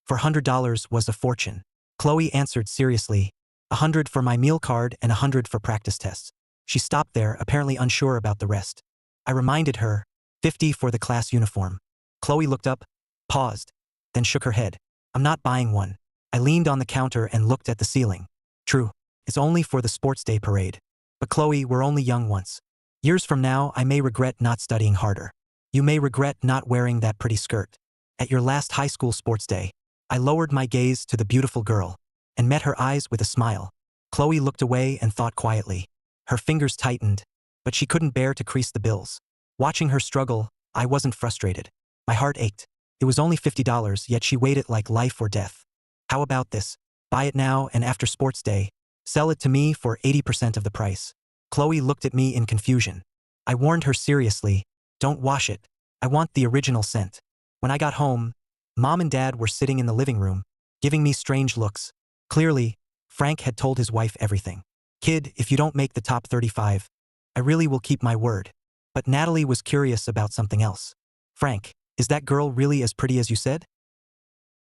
S1: $400 was a fortune. Chloe answered seriously, 100 for my meal card and 100 for practice tests. She stopped there, apparently unsure about the rest. I reminded her, 50 for the class uniform. Chloe looked up, paused, then shook her head. I'm not buying one. I leaned on the counter and looked at the ceiling. True, it's only for the sports day parade. But Chloe, we're only young once. Years from now, I may regret not studying harder. You may regret not wearing that pretty skirt. At your last high school sports day, I lowered my gaze to the beautiful girl and met her eyes with a smile. Chloe looked away and thought quietly. Her fingers tightened, but she couldn't bear to crease the bills. Watching her struggle, I wasn't frustrated. My heart ached. It was only $50, yet she weighed it like life or death. How about this? Buy it now and after sports day, sell it to me for 80% of the price. Chloe looked at me in confusion. I warned her seriously, don't wash it. I want the original scent. When I got home, Mom and Dad were sitting in the living room, giving me strange looks. Clearly, Frank had told his wife everything. Kid, if you don't make the top 35, I really will keep my word. But Natalie was curious about something else. Frank, is that girl really as pretty as you said?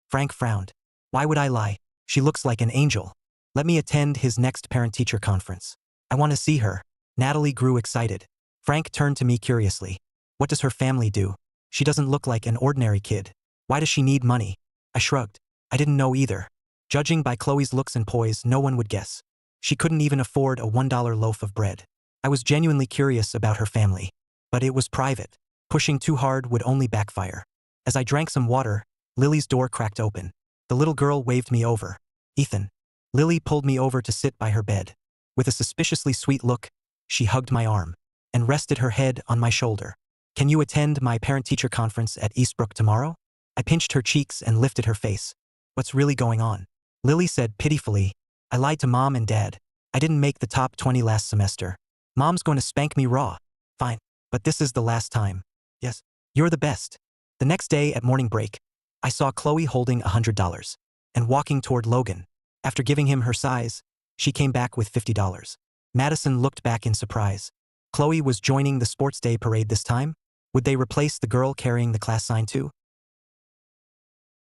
S1: Frank frowned. Why would I lie? She looks like an angel. Let me attend his next parent-teacher conference. I want to see her. Natalie grew excited. Frank turned to me curiously. What does her family do? She doesn't look like an ordinary kid. Why does she need money? I shrugged. I didn't know either. Judging by Chloe's looks and poise, no one would guess. She couldn't even afford a $1 loaf of bread. I was genuinely curious about her family. But it was private. Pushing too hard would only backfire. As I drank some water, Lily's door cracked open. The little girl waved me over. Ethan. Lily pulled me over to sit by her bed. With a suspiciously sweet look, she hugged my arm and rested her head on my shoulder. Can you attend my parent-teacher conference at Eastbrook tomorrow? I pinched her cheeks and lifted her face. What's really going on? Lily said pitifully, I lied to Mom and Dad. I didn't make the top 20 last semester. Mom's going to spank me raw. Fine, but this is the last time. Yes, you're the best. The next day at morning break, I saw Chloe holding $100 and walking toward Logan. After giving him her size, she came back with $50. Madison looked back in surprise. Chloe was joining the sports day parade this time? Would they replace the girl carrying the class sign too?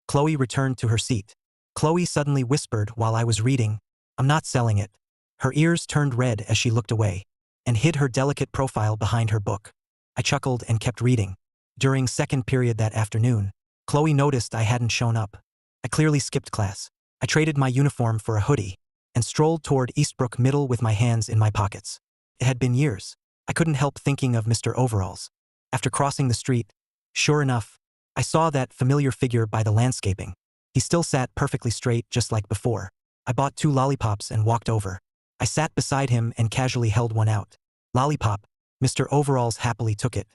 S1: Chloe returned to her seat. Chloe suddenly whispered while I was reading, I'm not selling it. Her ears turned red as she looked away and hid her delicate profile behind her book. I chuckled and kept reading. During second period that afternoon, Chloe noticed I hadn't shown up. I clearly skipped class. I traded my uniform for a hoodie and strolled toward Eastbrook Middle with my hands in my pockets. It had been years. I couldn't help thinking of Mr. Overalls. After crossing the street, sure enough, I saw that familiar figure by the landscaping. He still sat perfectly straight just like before. I bought 2 lollipops and walked over. I sat beside him and casually held one out. Lollipop. Mr. Overalls happily took it.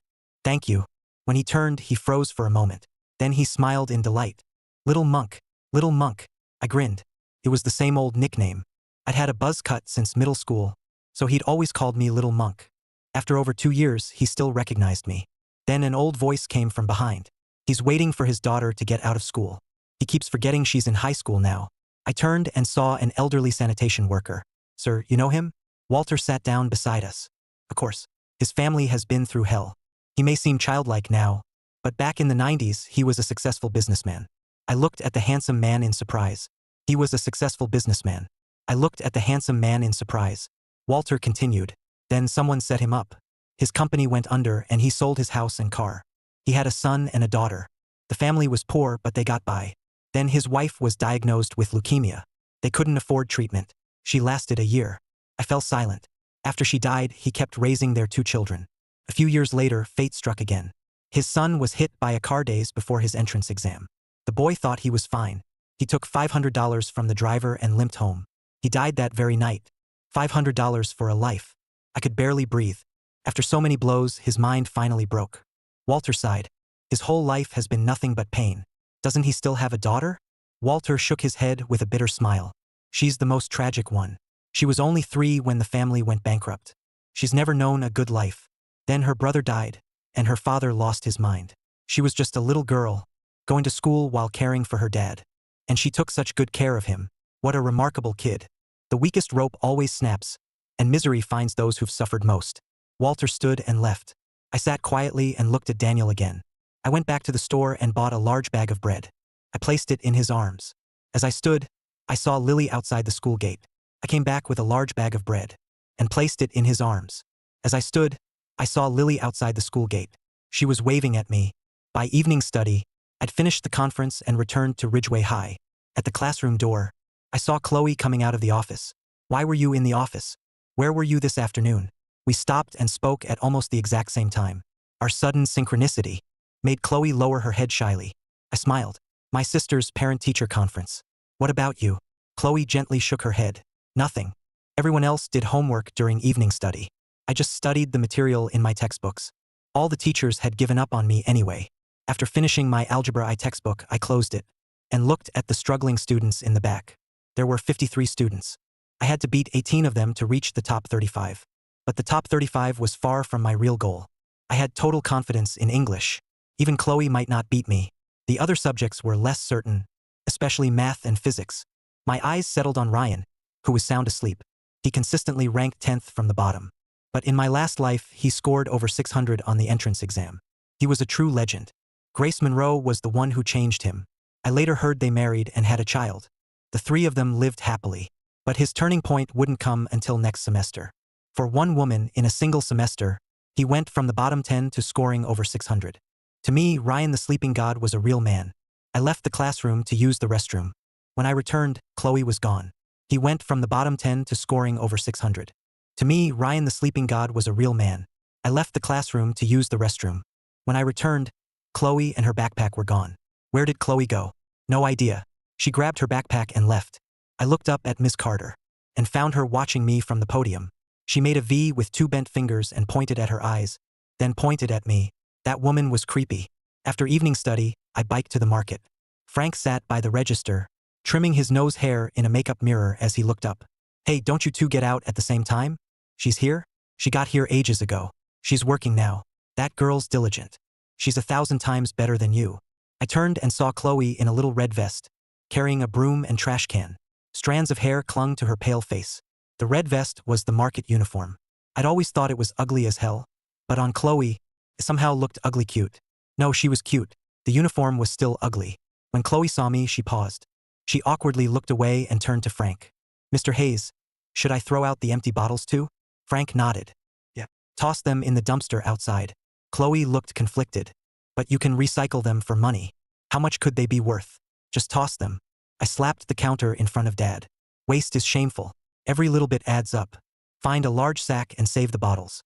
S1: Thank you. When he turned, he froze for a moment. Then he smiled in delight. Little Monk. Little Monk. I grinned. It was the same old nickname. I'd had a buzz cut since middle school, so he'd always called me Little Monk. After over 2 years, he still recognized me. Then an old voice came from behind. He's waiting for his daughter to get out of school. He keeps forgetting she's in high school now. I turned and saw an elderly sanitation worker. Sir, you know him? Walter sat down beside us. Of course. His family has been through hell. He may seem childlike now, but back in the 90s, he was a successful businessman. I looked at the handsome man in surprise. He was a successful businessman. I looked at the handsome man in surprise. Walter continued. Then someone set him up. His company went under and he sold his house and car. He had a son and a daughter. The family was poor, but they got by. Then his wife was diagnosed with leukemia. They couldn't afford treatment. She lasted a year. I fell silent. After she died, he kept raising their 2 children. A few years later, fate struck again. His son was hit by a car days before his entrance exam. The boy thought he was fine. He took $500 from the driver and limped home. He died that very night. $500 for a life. I could barely breathe. After so many blows, his mind finally broke. Walter sighed. His whole life has been nothing but pain. Doesn't he still have a daughter? Walter shook his head with a bitter smile. She's the most tragic one. She was only 3 when the family went bankrupt. She's never known a good life. Then her brother died, and her father lost his mind. She was just a little girl, going to school while caring for her dad. And she took such good care of him. What a remarkable kid. The weakest rope always snaps, and misery finds those who've suffered most. Walter stood and left. I sat quietly and looked at Daniel again. I went back to the store and bought a large bag of bread. I placed it in his arms. As I stood, I saw Lily outside the school gate. I came back with a large bag of bread and placed it in his arms. As I stood, I saw Lily outside the school gate. She was waving at me. By evening study, I'd finished the conference and returned to Ridgeway High. At the classroom door, I saw Chloe coming out of the office. Why were you in the office? Where were you this afternoon? We stopped and spoke at almost the exact same time. Our sudden synchronicity made Chloe lower her head shyly. I smiled. My sister's parent-teacher conference. What about you? Chloe gently shook her head. Nothing. Everyone else did homework during evening study. I just studied the material in my textbooks. All the teachers had given up on me anyway. After finishing my Algebra I textbook, I closed it and looked at the struggling students in the back. There were 53 students. I had to beat 18 of them to reach the top 35. But the top 35 was far from my real goal. I had total confidence in English. Even Chloe might not beat me. The other subjects were less certain, especially math and physics. My eyes settled on Ryan, who was sound asleep. He consistently ranked 10th from the bottom. But in my last life, he scored over 600 on the entrance exam. He was a true legend. Grace Monroe was the one who changed him. I later heard they married and had a child. The three of them lived happily. But his turning point wouldn't come until next semester. For one woman in a single semester, he went from the bottom 10 to scoring over 600. To me, Ryan the Sleeping God was a real man. I left the classroom to use the restroom. When I returned, Chloe was gone. He went from the bottom 10 to scoring over 600. To me, Ryan the Sleeping God was a real man. I left the classroom to use the restroom. When I returned, Chloe and her backpack were gone. Where did Chloe go? No idea. She grabbed her backpack and left. I looked up at Miss Carter and found her watching me from the podium. She made a V with two bent fingers and pointed at her eyes, then pointed at me. That woman was creepy. After evening study, I biked to the market. Frank sat by the register, trimming his nose hair in a makeup mirror as he looked up. Hey, don't you two get out at the same time? She's here? She got here ages ago. She's working now. That girl's diligent. She's 1,000 times better than you. I turned and saw Chloe in a little red vest, carrying a broom and trash can. Strands of hair clung to her pale face. The red vest was the market uniform. I'd always thought it was ugly as hell, but on Chloe, it somehow looked ugly cute. No, she was cute. The uniform was still ugly. When Chloe saw me, she paused. She awkwardly looked away and turned to Frank. Mr. Hayes, should I throw out the empty bottles too? Frank nodded. Yeah. Toss them in the dumpster outside. Chloe looked conflicted. But you can recycle them for money. How much could they be worth? Just toss them. I slapped the counter in front of Dad. Waste is shameful. Every little bit adds up. Find a large sack and save the bottles.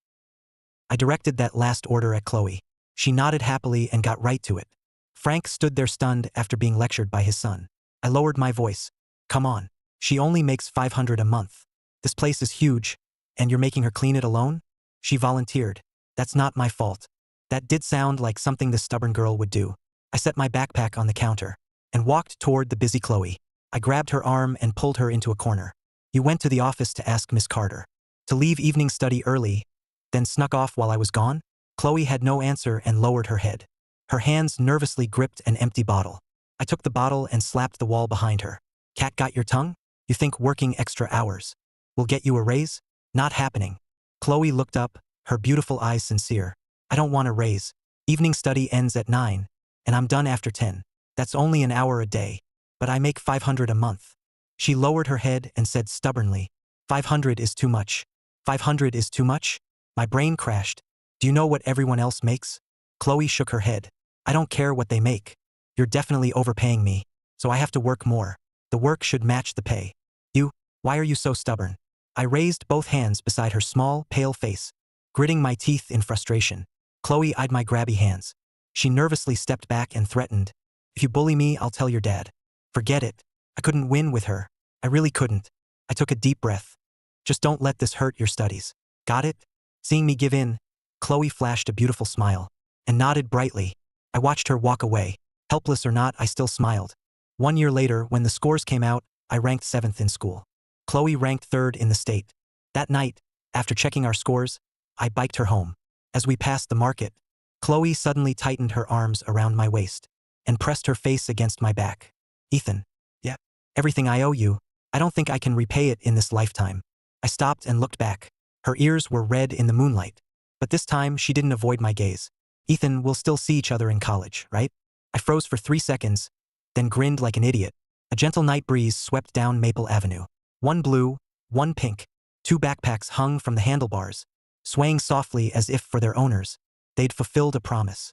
S1: I directed that last order at Chloe. She nodded happily and got right to it. Frank stood there stunned after being lectured by his son. I lowered my voice. Come on. She only makes 500 a month. This place is huge, and you're making her clean it alone? She volunteered. That's not my fault. That did sound like something this stubborn girl would do. I set my backpack on the counter and walked toward the busy Chloe. I grabbed her arm and pulled her into a corner. You went to the office to ask Miss Carter to leave evening study early, then snuck off while I was gone? Chloe had no answer and lowered her head. Her hands nervously gripped an empty bottle. I took the bottle and slapped the wall behind her. Cat got your tongue? You think working extra hours will get you a raise? Not happening. Chloe looked up, her beautiful eyes sincere. I don't want a raise. Evening study ends at 9, and I'm done after 10. That's only an hour a day, but I make 500 a month. She lowered her head and said stubbornly, 500 is too much. 500 is too much? My brain crashed. Do you know what everyone else makes? Chloe shook her head. I don't care what they make. You're definitely overpaying me, so I have to work more. The work should match the pay. You, why are you so stubborn? I raised both hands beside her small, pale face, gritting my teeth in frustration. Chloe eyed my grabby hands. She nervously stepped back and threatened. If you bully me, I'll tell your dad. Forget it. I couldn't win with her. I really couldn't. I took a deep breath. Just don't let this hurt your studies. Got it? Seeing me give in, Chloe flashed a beautiful smile and nodded brightly. I watched her walk away. Helpless or not, I still smiled. 1 year later, when the scores came out, I ranked 7th in school. Chloe ranked 3rd in the state. That night, after checking our scores, I biked her home. As we passed the market, Chloe suddenly tightened her arms around my waist and pressed her face against my back. Ethan. Yeah. Everything I owe you. I don't think I can repay it in this lifetime. I stopped and looked back. Her ears were red in the moonlight. But this time, she didn't avoid my gaze. Ethan, we'll still see each other in college, right? I froze for 3 seconds, then grinned like an idiot. A gentle night breeze swept down Maple Avenue. One blue, one pink. 2 backpacks hung from the handlebars, swaying softly as if for their owners. They'd fulfilled a promise.